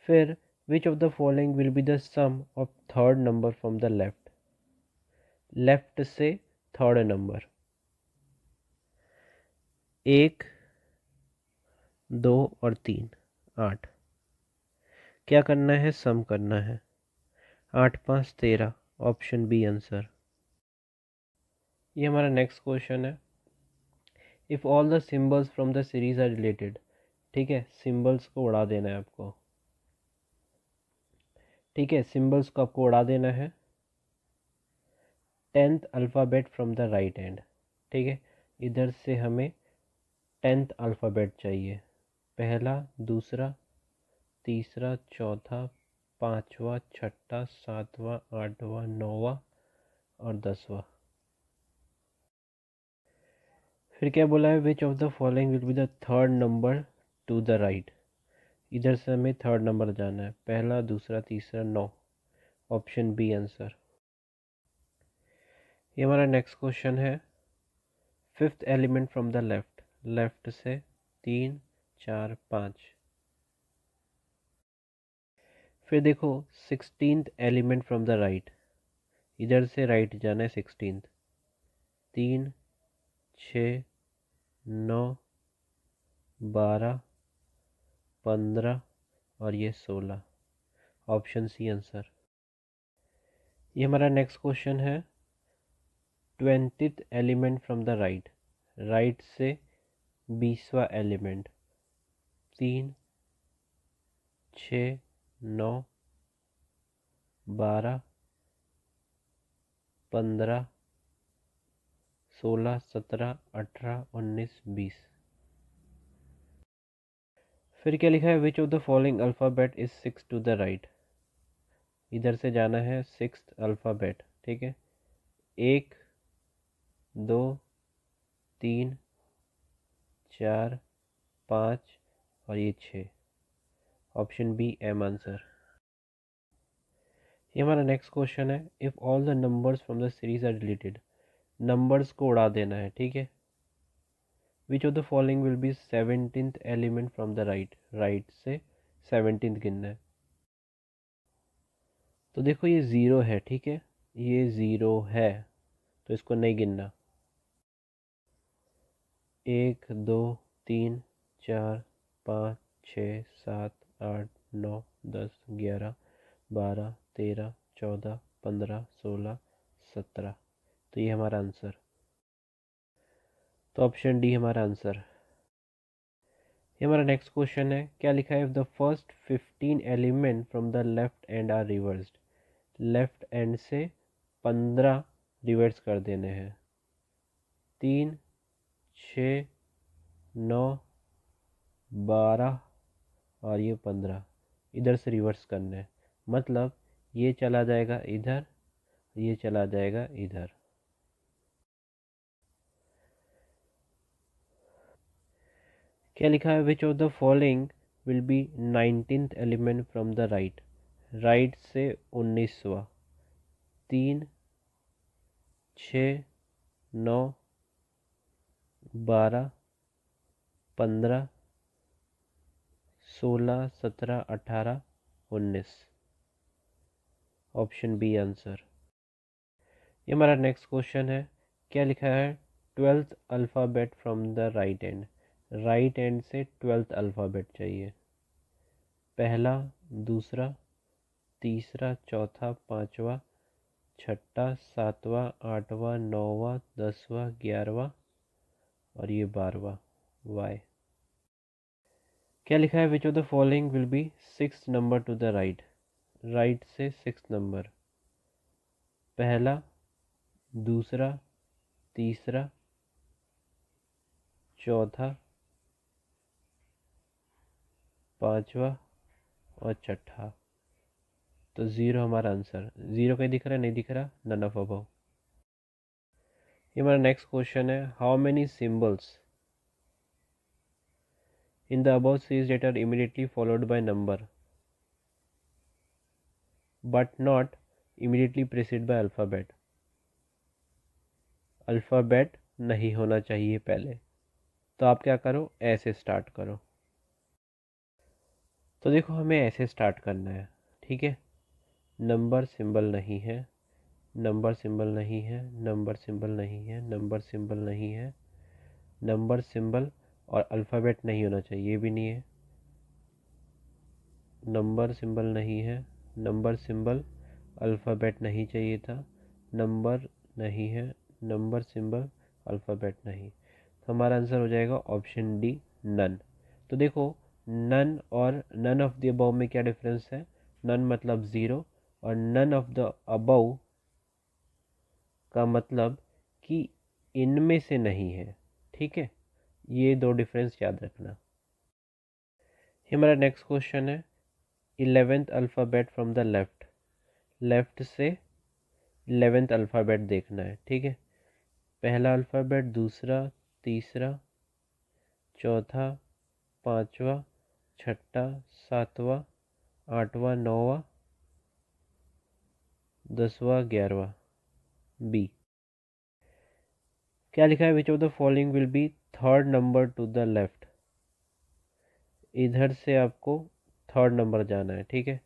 फिर which of the following will be the sum of third number from the left, left से थर्ड नंबर। 1, 2 और 3, 8। क्या करना है, सम करना है। 8, 5, 13। Option B answer. ये हमारा नेक्स्ट क्वेश्चन है। If all the symbols from the series are related, ठीक है, सिम्बल्स को उड़ा देना है आपको, ठीक है, सिम्बल्स को आपको उड़ा देना है। 10th alphabet from the right hand, ठीक है, इधर से हमें 10th अल्फ़ाबेट चाहिए। पहला, दूसरा, तीसरा, चौथा, पाँचवा, छठा, सातवां, आठवां, नौवां और 10वां। फिर क्या बोला है, which of the following will be the third number to the right. इधर से हमें थर्ड नंबर जाना है, पहला, दूसरा, तीसरा, 9। Option B answer. ये हमारा नेक्स्ट क्वेश्चन है। Fifth element from the left, left से 3, 4, 5। फिर देखो 16th element from the right, इधर से राइट जाना है 16th, 3, 6, 9, 12, 15 और ये 16। Option C answer. ये हमारा नेक्स्ट क्वेश्चन है। 20th element from the right, right से 20वां एलिमेंट, 3, 6, 9, 12, 15, 16, 17, 18, 19, 20। फिर क्या लिखा है, which of the following alphabet is 6 to the right. इधर से जाना है 6th अल्फ़ाबेट, ठीक है। 1, 2, 3, 4, 5 और ये 6। Option B M answer. ये हमारा नेक्स्ट क्वेश्चन है। If all the numbers from the series are deleted, numbers को उड़ा देना है, ठीक है। Which of the following will be 17th element from the right, right से 17th गिनना है। तो देखो ये 0 है, ठीक है, ये 0 है तो इसको नहीं गिनना। 1, 2, 3, 4, 5, 6, 7, 8, 9, 10, 11, 12, 13, 14, 15, 16, 17। तो ये हमारा आंसर। तो ऑप्शन डी हमारा आंसर। ये हमारा नेक्स्ट क्वेश्चन है। क्या लिखा है, if the first 15 element from the left end are reversed, left end से 15 रिवर्स कर देने हैं। 3, 6, 9, 12 और ये 15 इधर से रिवर्स करना है। मतलब ये चला जाएगा इधर, ये चला जाएगा इधर। क्या लिखा है, which of the following will B 19th element from the right, right से 19वां। 3, 6, 9, 12, 15, 16, 17, 18, 19। Option B answer. ये हमारा नेक्स्ट क्वेश्चन है। क्या लिखा है, 12th alphabet from the right end, right end से 12th अल्फ़ाबेट चाहिए। पहला, दूसरा, तीसरा, चौथा, पाँचवा, छठा, सातवां, आठवां, नौवां, 10वां, 11वां और ये 12वां, वाई। क्या लिखा है, which of the following will B 6th number to the right, right से 6th नंबर। पहला, दूसरा, तीसरा, चौथा, पाँचवा और छठा। तो 0 हमारा आंसर। 0 कहीं दिख रहा है? नहीं दिख रहा। None of above. ये हमारा नेक्स्ट क्वेश्चन है, how many symbols in the above series that are immediately followed by number but not immediately preceded by alphabet। Alphabet नहीं होना चाहिए पहले, तो आप क्या करो, ऐसे स्टार्ट करो। तो देखो हमें ऐसे स्टार्ट करना है, ठीक है। नंबर सिंबल नहीं है, नंबर सिंबल नहीं है, नंबर सिंबल नहीं है, नंबर सिंबल नहीं है, नंबर सिंबल और अल्फ़ाबेट नहीं होना चाहिए, ये भी नहीं है। नंबर सिंबल नहीं है, नंबर सिंबल अल्फ़ाबेट नहीं चाहिए था, नंबर नहीं है, नंबर सिंबल अल्फ़ाबेट नहीं। तो हमारा आंसर हो जाएगा ऑप्शन डी, नन। तो देखो नन और नन ऑफ द अबव में क्या डिफरेंस है? नन मतलब ज़ीरो और नन ऑफ द अबव का मतलब कि इनमें से नहीं है, ठीक है। ये दो डिफरेंस याद रखना। हमारा नेक्स्ट क्वेश्चन है, 11th alphabet from the left. Left से 11th अल्फ़ाबेट देखना है, ठीक है। पहला अल्फ़ाबेट, दूसरा, तीसरा, चौथा, पाँचवा, छठा, सातवां, आठवां, नौवां, 10वां, 11वां। बी क्या लिखा है? Which of the following will be third number to the left. इधर से आपको थर्ड नंबर जाना है, ठीक है।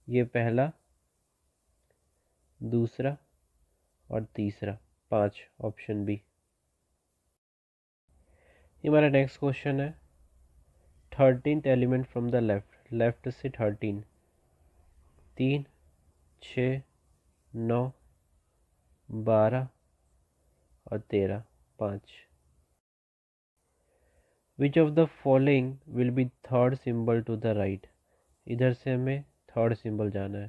ये पहला, दूसरा और तीसरा, 5, ऑप्शन बी। ये हमारा नेक्स्ट क्वेश्चन है, 13th element from the left. Left से 13, 3, 6, 9, 12 और 13, 5। Which of the following will be third symbol to the right. इधर से हमें थर्ड सिंबल जाना है।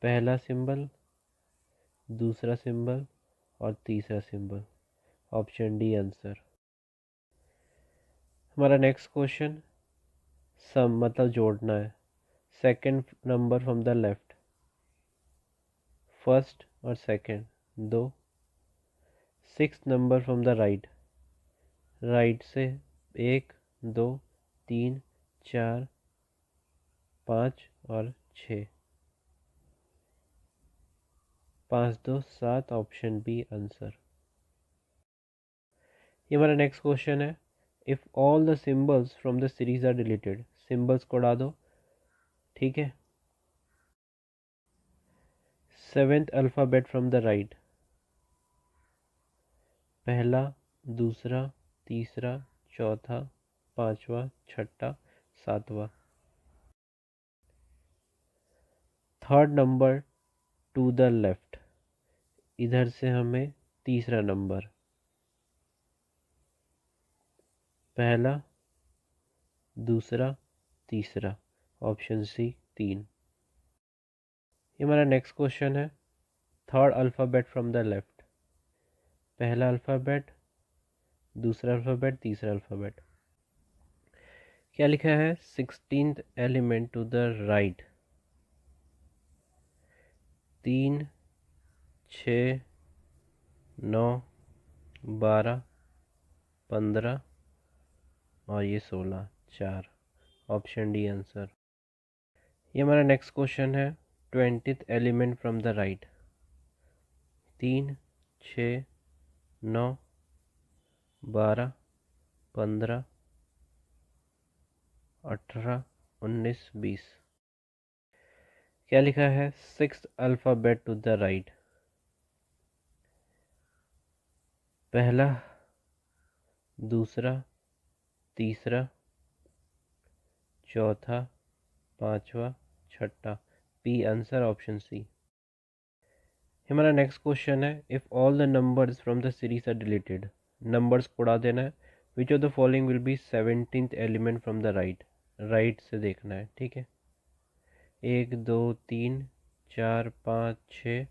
पहला सिंबल, दूसरा सिंबल और तीसरा सिंबल, ऑप्शन डी आंसर। हमारा नेक्स्ट क्वेश्चन, सम मतलब जोड़ना है। Second number from the left, first और second 2। 6th number from the right, right से 1, 2, 3, 4, 5 और 6, 5, 2, 7, ऑप्शन बी आंसर। ये हमारा नेक्स्ट क्वेश्चन है, if all the symbols from the series are deleted. Symbols को उड़ा दो, ठीक है। 7th alphabet from the right, पहला, दूसरा, तीसरा, चौथा, पाँचवा, छठा, सातवां। Third number to the left, इधर से हमें तीसरा नंबर, पहला, दूसरा, तीसरा, ऑप्शन सी 3। ये हमारा नेक्स्ट क्वेश्चन है, third alphabet from the left. पहला अल्फ़ाबेट, दूसरा अल्फ़ाबेट, तीसरा अल्फ़ाबेट। क्या लिखा है? 16th element to the right. 3, 6, 9, 12, 15 और ये 16, 4, ऑप्शन डी आंसर। ये हमारा नेक्स्ट क्वेश्चन है, 20th element from the right. 3, 6, 9, 12, 15, 18, 19, 20। क्या लिखा है? 6th alphabet to the right. पहला, दूसरा, तीसरा, चौथा, पाँचवा, छठा, पी आंसर, ऑप्शन सी। हमारा नेक्स्ट क्वेश्चन है, if all the numbers from the series are deleted. Numbers को उड़ा देना है। Which of the following will be 17th element from the right. Right से देखना है, ठीक है। 1, 2, 3, 4, 5, 6,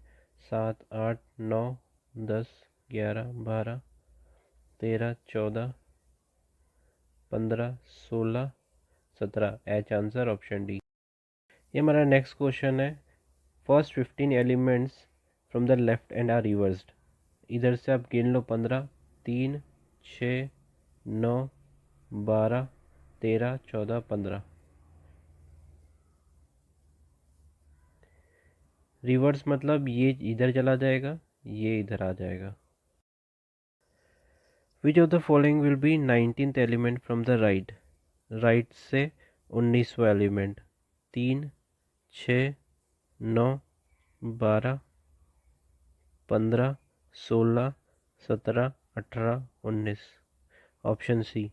7, 8, 9, 10, 11, 12, 13, 14, 15, 16, 17। H answer option D. ये हमारा नेक्स्ट क्वेश्चन है। First 15 elements from the left end are reversed. इधर से आप गिन लो 15, 3, 6, 9, 12, 13, 14, 15। रिवर्स मतलब ये इधर चला जाएगा, ये इधर आ जाएगा। विच of the following will B 19th element from the right. Right से 19वां एलिमेंट। 3, 6, 9, 12, 15, 16, 17, 18, 19। Option C.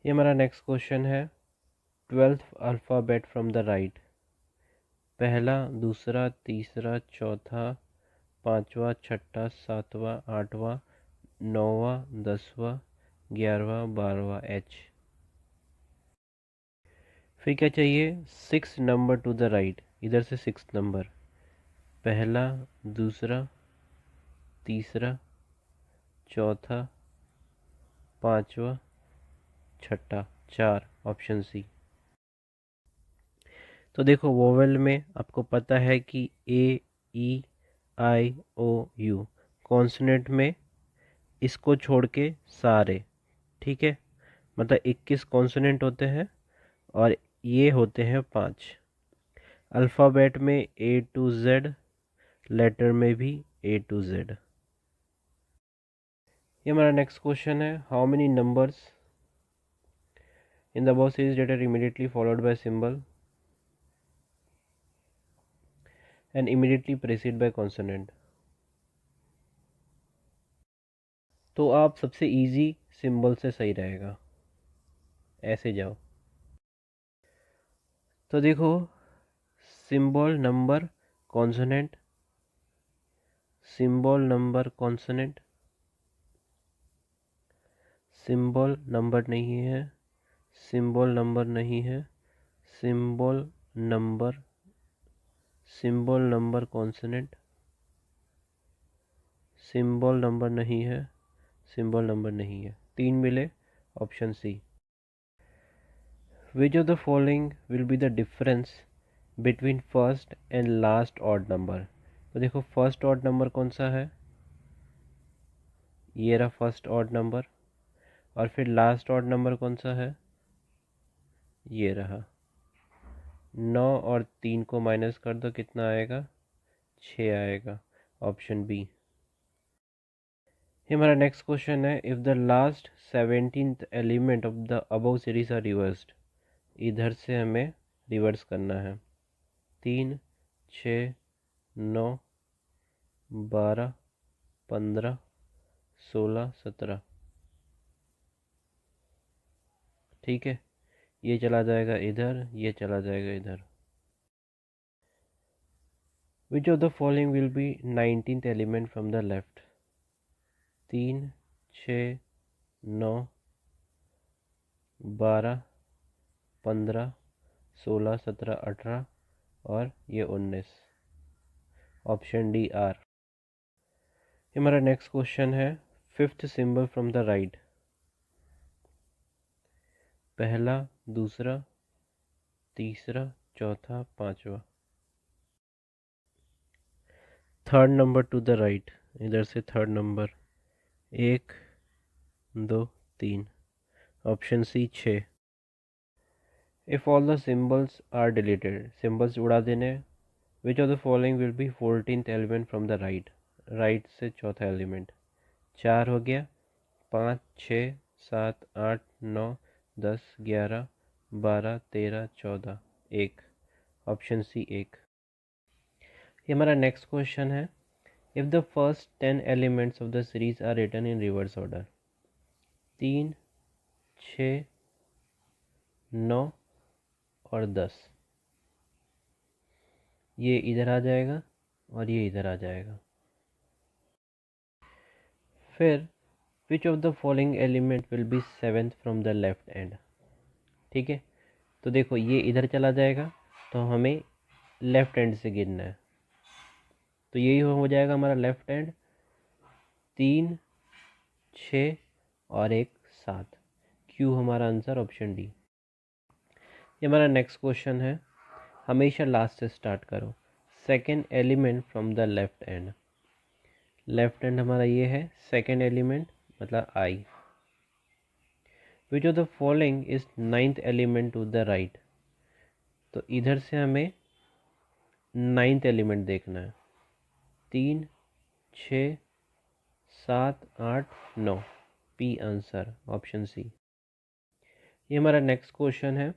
ये हमारा नेक्स्ट क्वेश्चन है। 12th alphabet from the right. पहला, दूसरा, तीसरा, चौथा, पाँचवा, छठा, सातवां, आठवां, नौवां, 10वां, 11वां, 12वां, एच। फिर क्या चाहिए? 6 नंबर टू द राइट। इधर से 6 नंबर। पहला, दूसरा, तीसरा, चौथा, पाँचवा, छठा, 4। Option C. तो देखो वोवेल में आपको पता है कि ए, ई, आई, ओ, यू। कॉन्सोनेंट में इसको छोड़ के सारे, ठीक है। मतलब 21 कॉन्सोनेंट होते हैं और ये होते हैं 5। अल्फ़ाबेट में ए टू जेड, लेटर में भी ए टू जेड। ये हमारा नेक्स्ट क्वेश्चन है। How many numbers in the above series that are immediately followed by symbol and immediately preceded by consonant। तो आप सबसे इजी सिंबल से सही रहेगा, ऐसे जाओ। तो देखो symbol number consonant, symbol number consonant, symbol number नहीं है, सिंबल नंबर नहीं है, symbol number, symbol number consonant, symbol number नहीं है, सिंबल नंबर नहीं है। 3 मिले, option C. Which of the following will be the difference between first and last odd number। तो देखो फर्स्ट ऑड नंबर कौन सा है? ये रहा फर्स्ट ऑड नंबर। और फिर लास्ट ऑड नंबर कौन सा है? ये रहा। 9 और 3 को माइनस कर दो, कितना आएगा? 6 आएगा। Option B. हमारा नेक्स्ट क्वेश्चन है। If the last 17th element of the above series are reversed. इधर से हमें रिवर्स करना है। 3, 6, 9, 12, 15, 16, 17। ठीक है, ये चला जाएगा इधर, ये चला जाएगा इधर। विच of the following will B 19th element from the left. 3, 6, 9, 12, 15, 16, 17, 18 और ये 19। Option D R. हमारा नेक्स्ट क्वेश्चन है। 5th symbol from the right. पहला, दूसरा, तीसरा, चौथा, पांचवा। Third number to the right. इधर से third number. 1, 2, 3। Option C 6। If all the symbols are deleted. Symbols उड़ा देने। Which of the following will be 14th element from the right. Right से चौथा एलिमेंट। 4 हो गया, 5, 6, 7, 8, 9, 10, 11, 12, 13, 14, 1। Option C 1। ये हमारा नेक्स्ट क्वेश्चन है। If the first 10 elements of the series are written in reverse order. 3, 6, 9 और 10। ये इधर आ जाएगा और ये इधर आ जाएगा। फिर which of the following element will be 7th from the left and. ठीक है, तो देखो ये इधर चला जाएगा, तो हमें लेफ्ट एंड से गिनना है। तो यही हो जाएगा हमारा लेफ्ट एंड। 3, 6 और 1, 7। क्यू हमारा आंसर ऑप्शन डी। ये हमारा नेक्स्ट क्वेश्चन है, हमेशा लास्ट से स्टार्ट करो। Second element from the left end. Left end हमारा ये है, सेकेंड एलिमेंट मतलब I. Which of the following is ninth element to the right. तो इधर से हमें नाइन्थ एलिमेंट देखना है। 3, 6, 7, 8, 9। पी आंसर, ऑप्शन सी। ये हमारा नेक्स्ट क्वेश्चन है,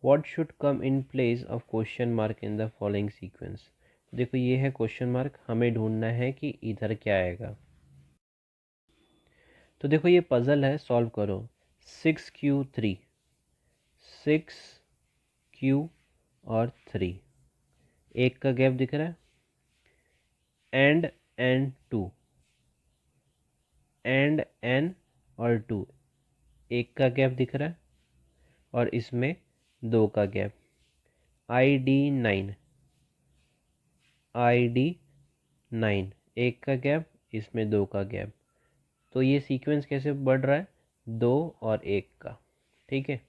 what should come in place of question mark in the following sequence. देखो ये है क्वेश्चन मार्क, हमें ढूंढना है कि इधर क्या आएगा। तो देखो ये पजल है, सॉल्व करो। 6Q3, 6Q और 3, एक का गैप दिख रहा है। एंड 2, एंड एन और 2, एक का गैप दिख रहा है, और इसमें 2 का गैप। ID9, ID9, एक का गैप, इसमें 2 का गैप। तो ये सीक्वेंस कैसे बढ़ रहा है, 2 और 1 का, ठीक है।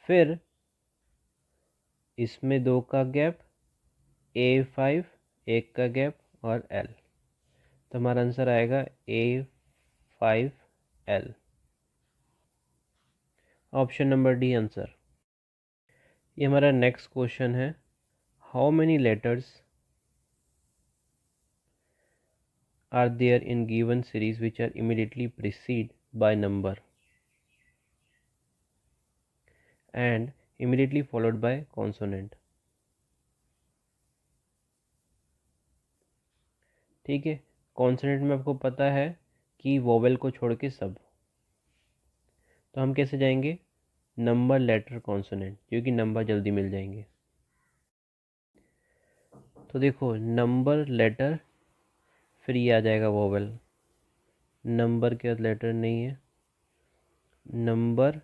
फिर इसमें 2 का गैप, A5, एक का गैप और L। तो हमारा आंसर आएगा A5L, option number D answer. ये हमारा नेक्स्ट क्वेश्चन है, how many letters are there in given series which are immediately preceded by number and immediately followed by consonant। ठीक है, कॉन्सोनेंट में आपको पता है कि वोवेल को छोड़ के सब। तो हम कैसे जाएंगे, नंबर लेटर कॉन्सोनेंट, क्योंकि नंबर जल्दी मिल जाएंगे। तो देखो नंबर लेटर, फिर ये आ जाएगा वोवेल। नंबर के बाद लेटर नहीं है, नंबर,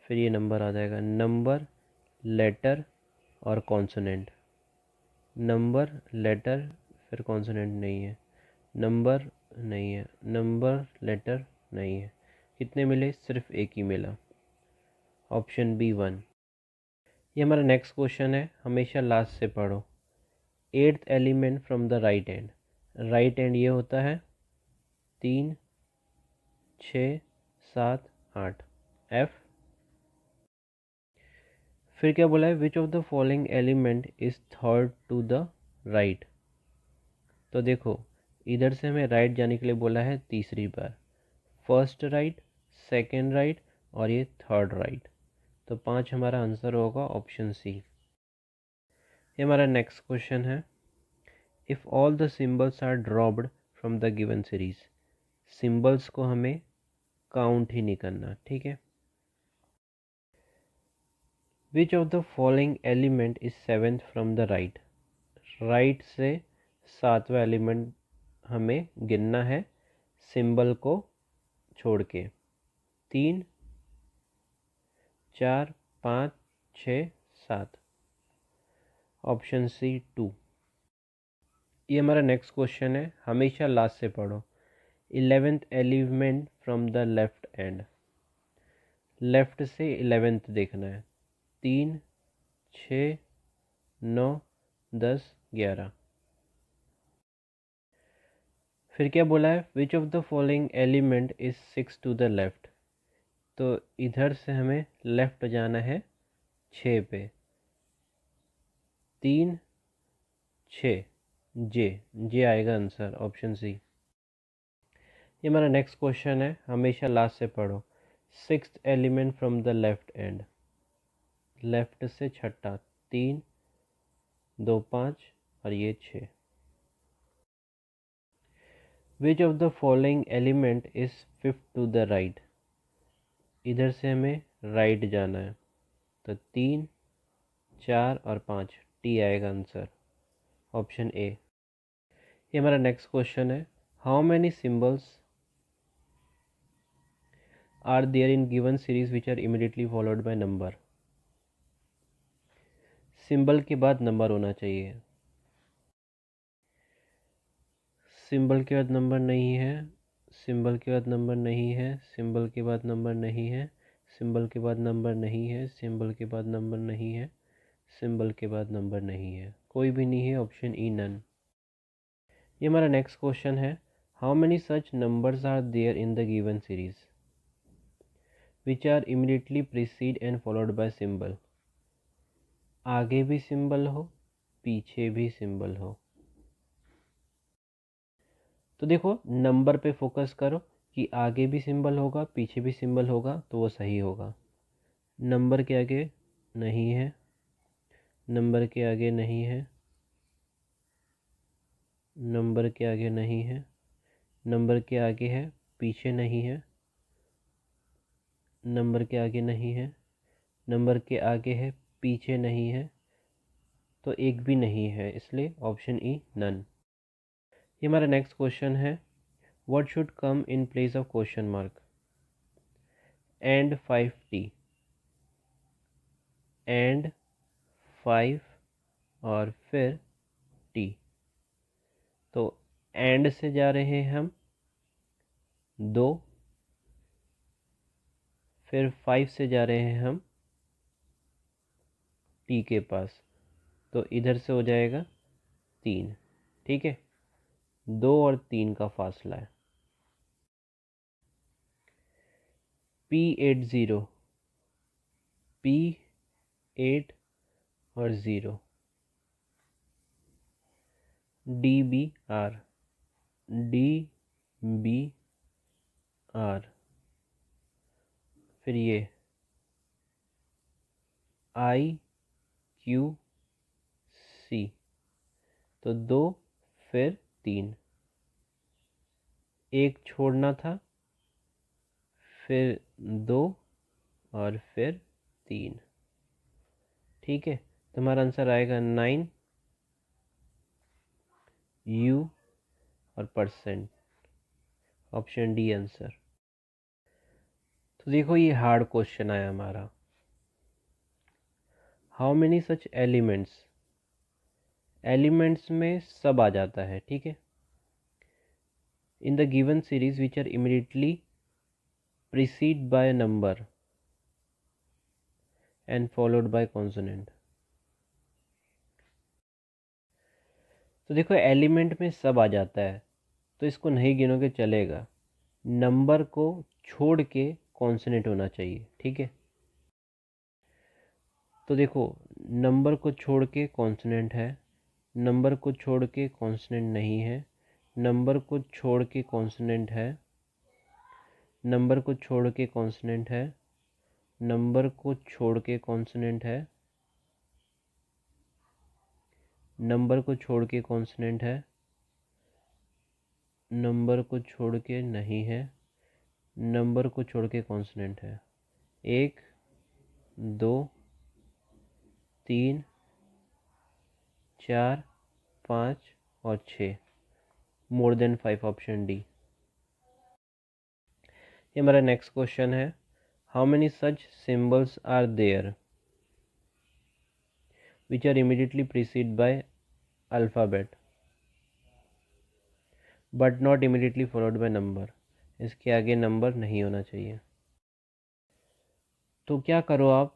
फिर ये नंबर आ जाएगा। नंबर, लेटर और कॉन्सोनेंट। नंबर, लेटर, फिर कॉन्सोनेंट नहीं है, नंबर नहीं है, नंबर, लेटर नहीं है। कितने मिले, सिर्फ एक ही मिला, ऑप्शन बी 1। ये हमारा नेक्स्ट क्वेश्चन है, हमेशा लास्ट से पढ़ो। 8th element from the right end. Right and ये होता है 3, 6, 7, 8, F। फिर क्या बोला है, which of the following element is third to the right. तो देखो इधर से हमें राइट जाने के लिए बोला है तीसरी बार, फर्स्ट राइट, सेकेंड राइट और ये थर्ड राइट। तो 5 हमारा आंसर होगा, ऑप्शन सी। ये हमारा नेक्स्ट क्वेश्चन है, if all the symbols are dropped from the given series. Symbols को हमें काउंट ही नहीं करना, ठीक है। Which of the following element is 7th from the right. Right से 7वां एलिमेंट हमें गिनना है सिंबल को छोड़ के। 3, 4, 5, 6, 7, ऑप्शन सी 2। ये हमारा नेक्स्ट क्वेश्चन है, हमेशा लास्ट से पढ़ो। 11th element from the left end. Left से 11th देखना है। 3, 6, 9, 10, 11। फिर क्या बोला है, which of the following element is 6 to the left. तो इधर से हमें लेफ्ट जाना है 6 पे। 3, 6, जे आएगा आंसर, ऑप्शन सी। ये हमारा नेक्स्ट क्वेश्चन है, हमेशा लास्ट से पढ़ो। 6th element from the left end. Left से छठा, 3, 2, 5 और ये 6। Which of the following element is 5th to the right. इधर से हमें राइट जाना है, तो 3, 4 और 5, टी आएगा आंसर, ऑप्शन ए। ये हमारा नेक्स्ट क्वेश्चन है, how many symbols are there in given series which are immediately followed by number. Symbol के बाद नंबर होना चाहिए। सिंबल के बाद नंबर नहीं है, सिंबल के बाद नंबर नहीं है, सिंबल के बाद नंबर नहीं है, सिंबल के बाद नंबर नहीं है, सिंबल के बाद नंबर नहीं है, सिंबल के बाद नंबर नहीं है, कोई भी नहीं है, ऑप्शन ई नन। ये हमारा नेक्स्ट क्वेश्चन है, how many such numbers are there in the given series which are immediately preceded and followed by symbol. आगे भी सिंबल हो, पीछे भी सिंबल हो। तो देखो नंबर पे फोकस करो कि आगे भी सिंबल होगा, पीछे भी सिंबल होगा, तो वो सही होगा। नंबर के आगे नहीं है, नंबर के आगे नहीं है, नंबर के आगे नहीं है, नंबर के आगे है, पीछे नहीं है, नंबर के आगे नहीं है, नंबर के आगे है, पीछे नहीं है, तो एक भी नहीं है, इसलिए ऑप्शन ई नन। ये हमारा नेक्स्ट क्वेश्चन है, what should come in place of question mark. And 5t, and 5 और फिर t। तो एंड से जा रहे हैं हम 2, फिर 5 से जा रहे हैं हम t के पास, तो इधर से हो जाएगा 3। ठीक है, 2 और 3 का फासला है। P80, P8 और 0, DBR, DBR, फिर ये IQC, तो 2 फिर 3, एक छोड़ना था, फिर 2 और फिर 3। ठीक है, तो हमारा आंसर आएगा 9 U और परसेंट, ऑप्शन डी आंसर। तो देखो ये हार्ड क्वेश्चन आया हमारा, how many such elements. Elements में सब आ जाता है, ठीक है। In the given series which are immediately preceded by number and followed by consonant. तो देखो एलिमेंट में सब आ जाता है, तो इसको नहीं गिनोगे चलेगा, नंबर को छोड़ के कॉन्सोनेंट होना चाहिए, ठीक है। तो देखो नंबर को छोड़ के कॉन्सोनेंट है, नंबर को छोड़ के कॉन्सोनेंट नहीं है, नंबर को छोड़ के कॉन्सोनेंट है, नंबर को छोड़ के कॉन्सोनेंट है, नंबर को छोड़ के कॉन्सोनेंट है, नंबर को छोड़ के कॉन्सोनेंट है, नंबर को छोड़ के नहीं है, नंबर को छोड़ के कॉन्सोनेंट है। 1 2 3 4 5 और 6, मोर देन 5, ऑप्शन डी। ये हमारा नेक्स्ट क्वेश्चन है, how many such symbols are there which are immediately preceded by alphabet but not immediately followed by number. इसके आगे नंबर नहीं होना चाहिए। तो क्या करो आप,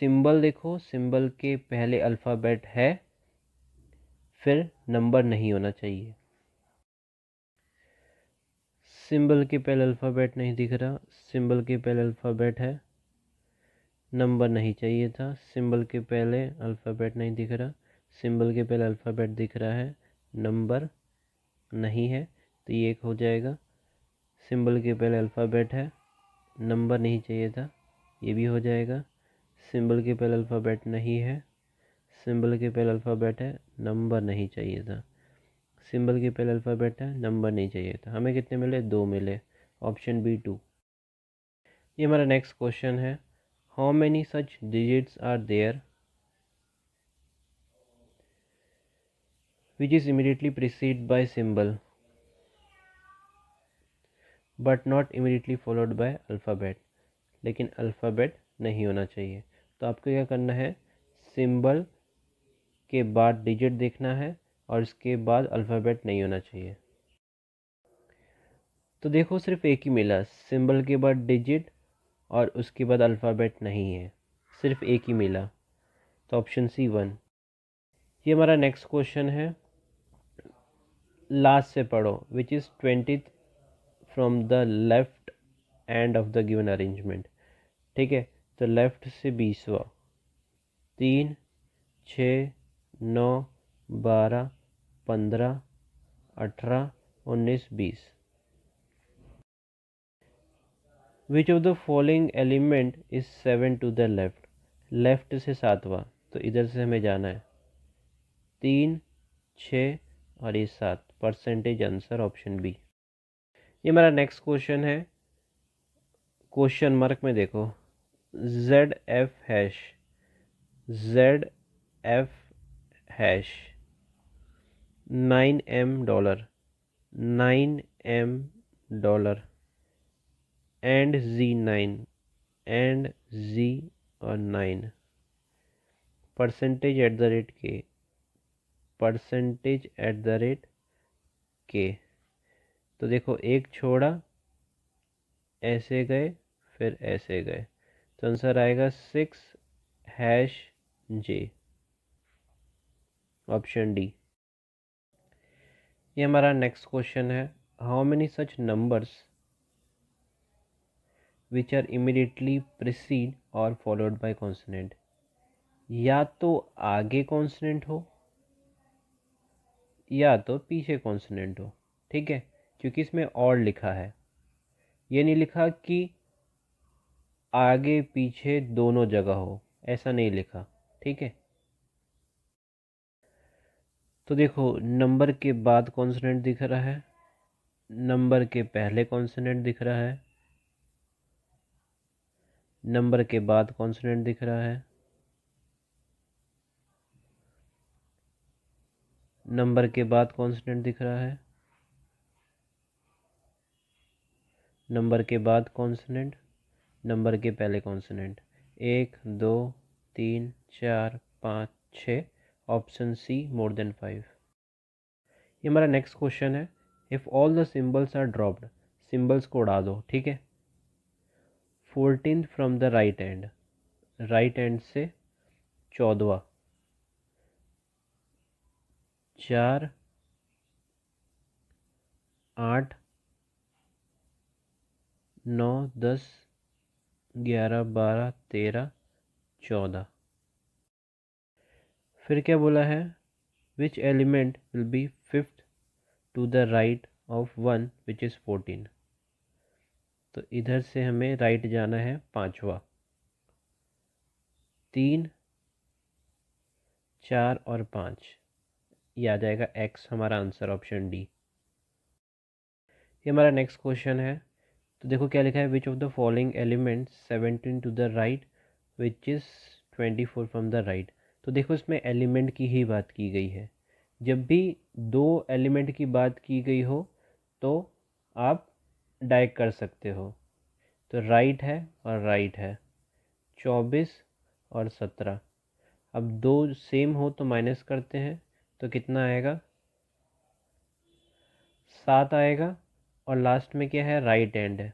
सिंबल देखो, सिंबल के पहले अल्फ़ाबेट है, फिर नंबर नहीं होना चाहिए। सिंबल के पहले अल्फ़ाबेट नहीं दिख रहा, सिंबल के पहले अल्फ़ाबेट है, नंबर नहीं चाहिए था। सिंबल के पहले अल्फ़ाबेट नहीं दिख रहा, सिंबल के पहले अल्फ़ाबेट दिख रहा है, नंबर नहीं है, तो ये एक हो जाएगा। सिंबल के पहले अल्फ़ाबेट है, नंबर नहीं चाहिए था, ये भी हो जाएगा। सिंबल के पहले अल्फ़ाबेट नहीं है, सिंबल के पहले अल्फ़ाबेट है, नंबर नहीं चाहिए था। सिंबल के पहले अल्फ़ाबेट है, नंबर नहीं चाहिए था। हमें कितने मिले? 2 मिले, ऑप्शन बी 2। ये हमारा नेक्स्ट क्वेश्चन है, how many such digits are there which is immediately preceded by symbol but not immediately followed by alphabet. लेकिन अल्फ़ाबेट नहीं होना चाहिए, तो आपको क्या करना है, सिंबल के बाद डिजिट देखना है और इसके बाद अल्फ़ाबेट नहीं होना चाहिए। तो देखो सिर्फ एक ही मिला, सिंबल के बाद डिजिट और उसके बाद अल्फ़ाबेट नहीं है, सिर्फ एक ही मिला, तो ऑप्शन सी 1। ये हमारा नेक्स्ट क्वेश्चन है, लास्ट से पढ़ो, which is 20th from the left end of the given arrangement. ठीक है, तो लेफ्ट से 20वां, 3, 6, 9, 12, 15, 18, 19, 20। Which of the following element is 7 to the left. Left से 7वां, तो इधर से हमें जाना है, 3, 6 और ये 7, परसेंटेज आंसर ऑप्शन बी। ये हमारा नेक्स्ट क्वेश्चन है, क्वेश्चन मार्क में देखो, Z F hash, Z F hash 9M dollar, 9M dollar and Z9 and Z और 9, percentage at the rate K, percentage at the rate K. तो देखो एक छोड़ा, ऐसे गए फिर ऐसे गए, तो आंसर आएगा 6#J, ऑप्शन डी। ये हमारा नेक्स्ट क्वेश्चन है, how many such numbers which are immediately preceded और फॉलोड बाय कॉन्सोनेंट। या तो आगे कॉन्सोनेंट हो या तो पीछे कॉन्सोनेंट हो। ठीक है, क्योंकि इसमें और लिखा है, ये नहीं लिखा कि आगे पीछे दोनों जगह हो, ऐसा नहीं लिखा। ठीक है, तो देखो नंबर के बाद कॉन्सोनेंट दिख रहा है, नंबर के पहले कॉन्सोनेंट दिख रहा है, नंबर के बाद कॉन्सोनेंट दिख रहा है, नंबर के बाद कॉन्सोनेंट दिख रहा है, नंबर के बाद कॉन्सोनेंट, नंबर के पहले consonant. 1, 2, 3, 4, 5, 6, option C more than 5। ये हमारा नेक्स्ट क्वेश्चन है, if all the symbols are dropped, symbols को उड़ा दो। ठीक है, 14 from the right end, right end से 14वां, 4, 8, 9, 10, 11, 12, 13, 14। फिर क्या बोला है, which element will be fifth to the right of 1 which is 14। तो इधर से हमें राइट जाना है 5वां, 3, 4 और 5, ये आ जाएगा एक्स, हमारा आंसर ऑप्शन डी। ये हमारा नेक्स्ट क्वेश्चन है, तो देखो क्या लिखा है, which of the following element 17 to the right which is 24 from the right. तो देखो इसमें एलिमेंट की ही बात की गई है, जब भी दो एलिमेंट की बात की गई हो तो आप डायरेक्ट कर सकते हो। तो राइट है और राइट है, 24 और 17। अब दो सेम हो तो माइनस करते हैं, तो कितना आएगा, 7 आएगा, और लास्ट में क्या है, राइट एंड है,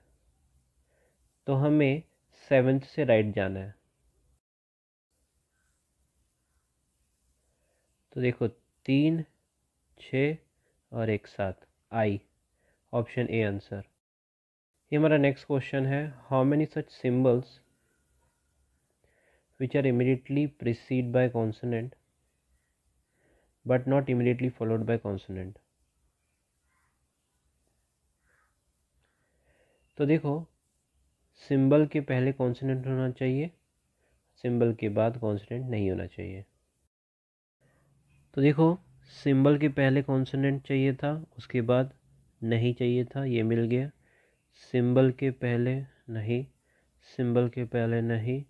तो हमें 7th से राइट जाना है। तो देखो 3, 6 और एक 7, आई, ऑप्शन ए आंसर। ये हमारा नेक्स्ट क्वेश्चन है, how many such symbols which are immediately preceded by consonant but not immediately followed by consonant। तो देखो सिंबल के पहले कॉन्सोनेंट होना चाहिए, सिंबल के बाद कॉन्सोनेंट नहीं होना चाहिए। तो देखो सिंबल के पहले कॉन्सोनेंट चाहिए था, उसके बाद नहीं चाहिए था, ये मिल गया। सिंबल के पहले नहीं, सिंबल के पहले नहीं,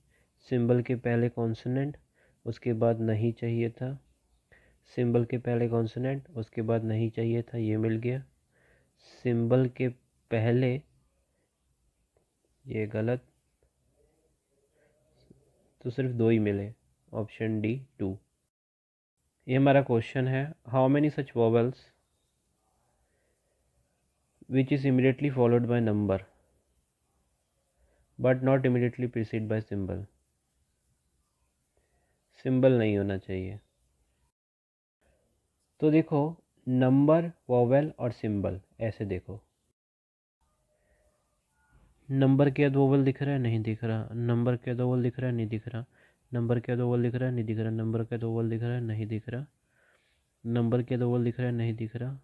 सिंबल के पहले कॉन्सोनेंट, उसके बाद नहीं चाहिए था, सिंबल के पहले कॉन्सोनेंट, उसके बाद नहीं चाहिए था, ये मिल गया। सिंबल के पहले, ये गलत, तो सिर्फ 2 ही मिले, ऑप्शन डी 2। ये हमारा क्वेश्चन है, how many such vowels which is immediately followed by number but not immediately preceded by symbol, symbol नहीं होना चाहिए। तो देखो नंबर, वोवेल और सिंबल, ऐसे देखो नंबर के बाद वोवेल दिख रहा है, नहीं दिख रहा, नंबर के बाद वोवेल दिख रहा है, नहीं दिख रहा, नंबर के बाद वोवेल दिख रहा है, नहीं दिख रहा, नंबर के बाद वोवेल दिख रहा है, नहीं दिख रहा, नंबर के बाद वोवेल दिख रहा है, नहीं दिख रहा,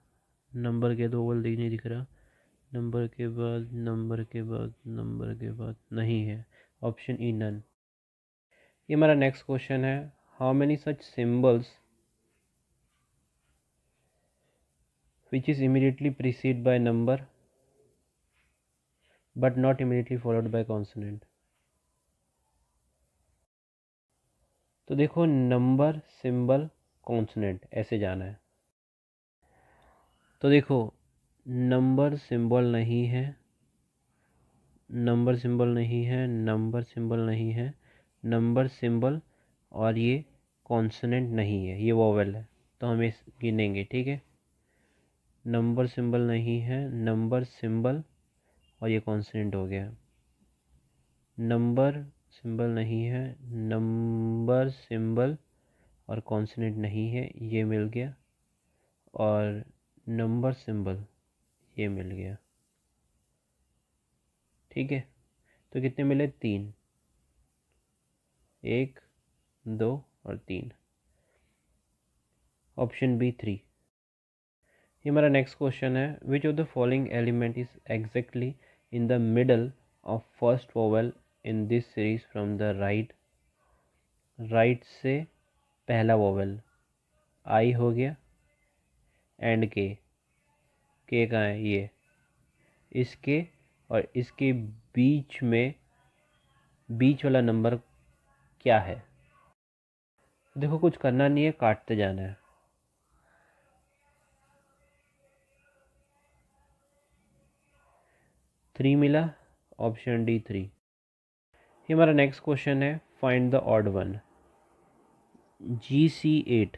नंबर के बाद वोवेल नहीं दिख रहा, नंबर के बाद नंबर के बाद नंबर के बाद नहीं है, ऑप्शन ई नन। ये हमारा नेक्स्ट क्वेश्चन है, how many such symbols which is immediately preceded by number but not immediately followed by consonant। तो देखो नंबर, सिंबल, कॉन्सोनेंट, ऐसे जाना है। तो देखो नंबर सिंबल नहीं है, नंबर सिंबल नहीं है, नंबर सिंबल नहीं है, नंबर सिंबल और ये कॉन्सोनेंट नहीं है, ये वोवेल है, तो हम इस गिनेंगे, ठीक है। नंबर सिंबल नहीं है, नंबर सिंबल और ये कॉन्सोनेंट हो गया। नंबर सिंबल नहीं है, नंबर सिंबल और कॉन्सोनेंट नहीं है, ये मिल गया, और नंबर सिंबल ये मिल गया, ठीक है। तो कितने मिले? 3, 1, 2 और 3, ऑप्शन बी 3। ये हमारा नेक्स्ट क्वेश्चन है, which of the following element is exactly in the middle of first vowel in this series from the right. Right से पहला वोवेल आई हो गया, एंड के कहाँ है? ये इसके और इसके बीच में, बीच वाला नंबर क्या है? देखो कुछ करना नहीं है, काटते जाना है। थ्री मिला, ऑप्शन डी 3। ये हमारा नेक्स्ट क्वेश्चन है, find the odd one. GC8,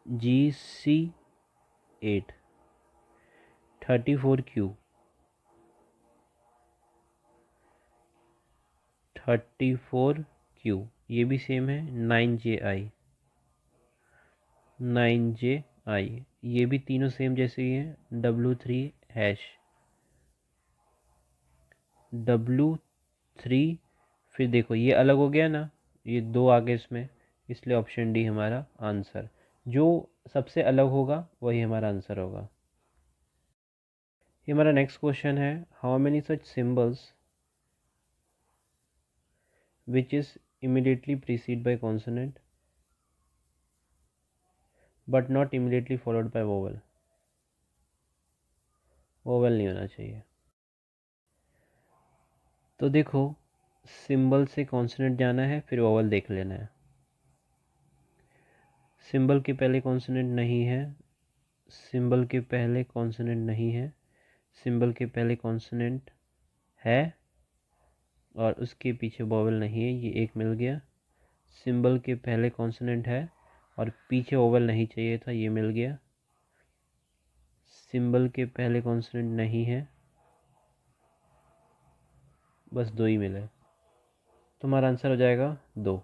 GC8, 34Q, 34Q, ये भी सेम है। 9JI, 9JI, ये भी तीनों सेम जैसे ही हैं। W3 हैश, W3, फिर देखो ये अलग हो गया ना, ये 2 आगे इसमें, इसलिए ऑप्शन डी हमारा आंसर। जो सबसे अलग होगा वही हमारा आंसर होगा। ये हमारा नेक्स्ट क्वेश्चन है, how many such symbols which is immediately preceded by consonant but not immediately followed by vowel. Vowel नहीं होना चाहिए। तो देखो सिंबल से कॉन्सोनेंट जाना है, फिर वोवेल देख लेना है। सिंबल के पहले कॉन्सोनेंट नहीं है, सिंबल के पहले कॉन्सोनेंट नहीं है, सिंबल के पहले कॉन्सोनेंट है और उसके पीछे वोवेल नहीं है, ये एक मिल गया। सिंबल के पहले कॉन्सोनेंट है और पीछे वोवेल नहीं चाहिए था, ये मिल गया। सिंबल के पहले कॉन्सोनेंट नहीं है, बस 2 ही मिले, तुम्हारा आंसर हो जाएगा 2।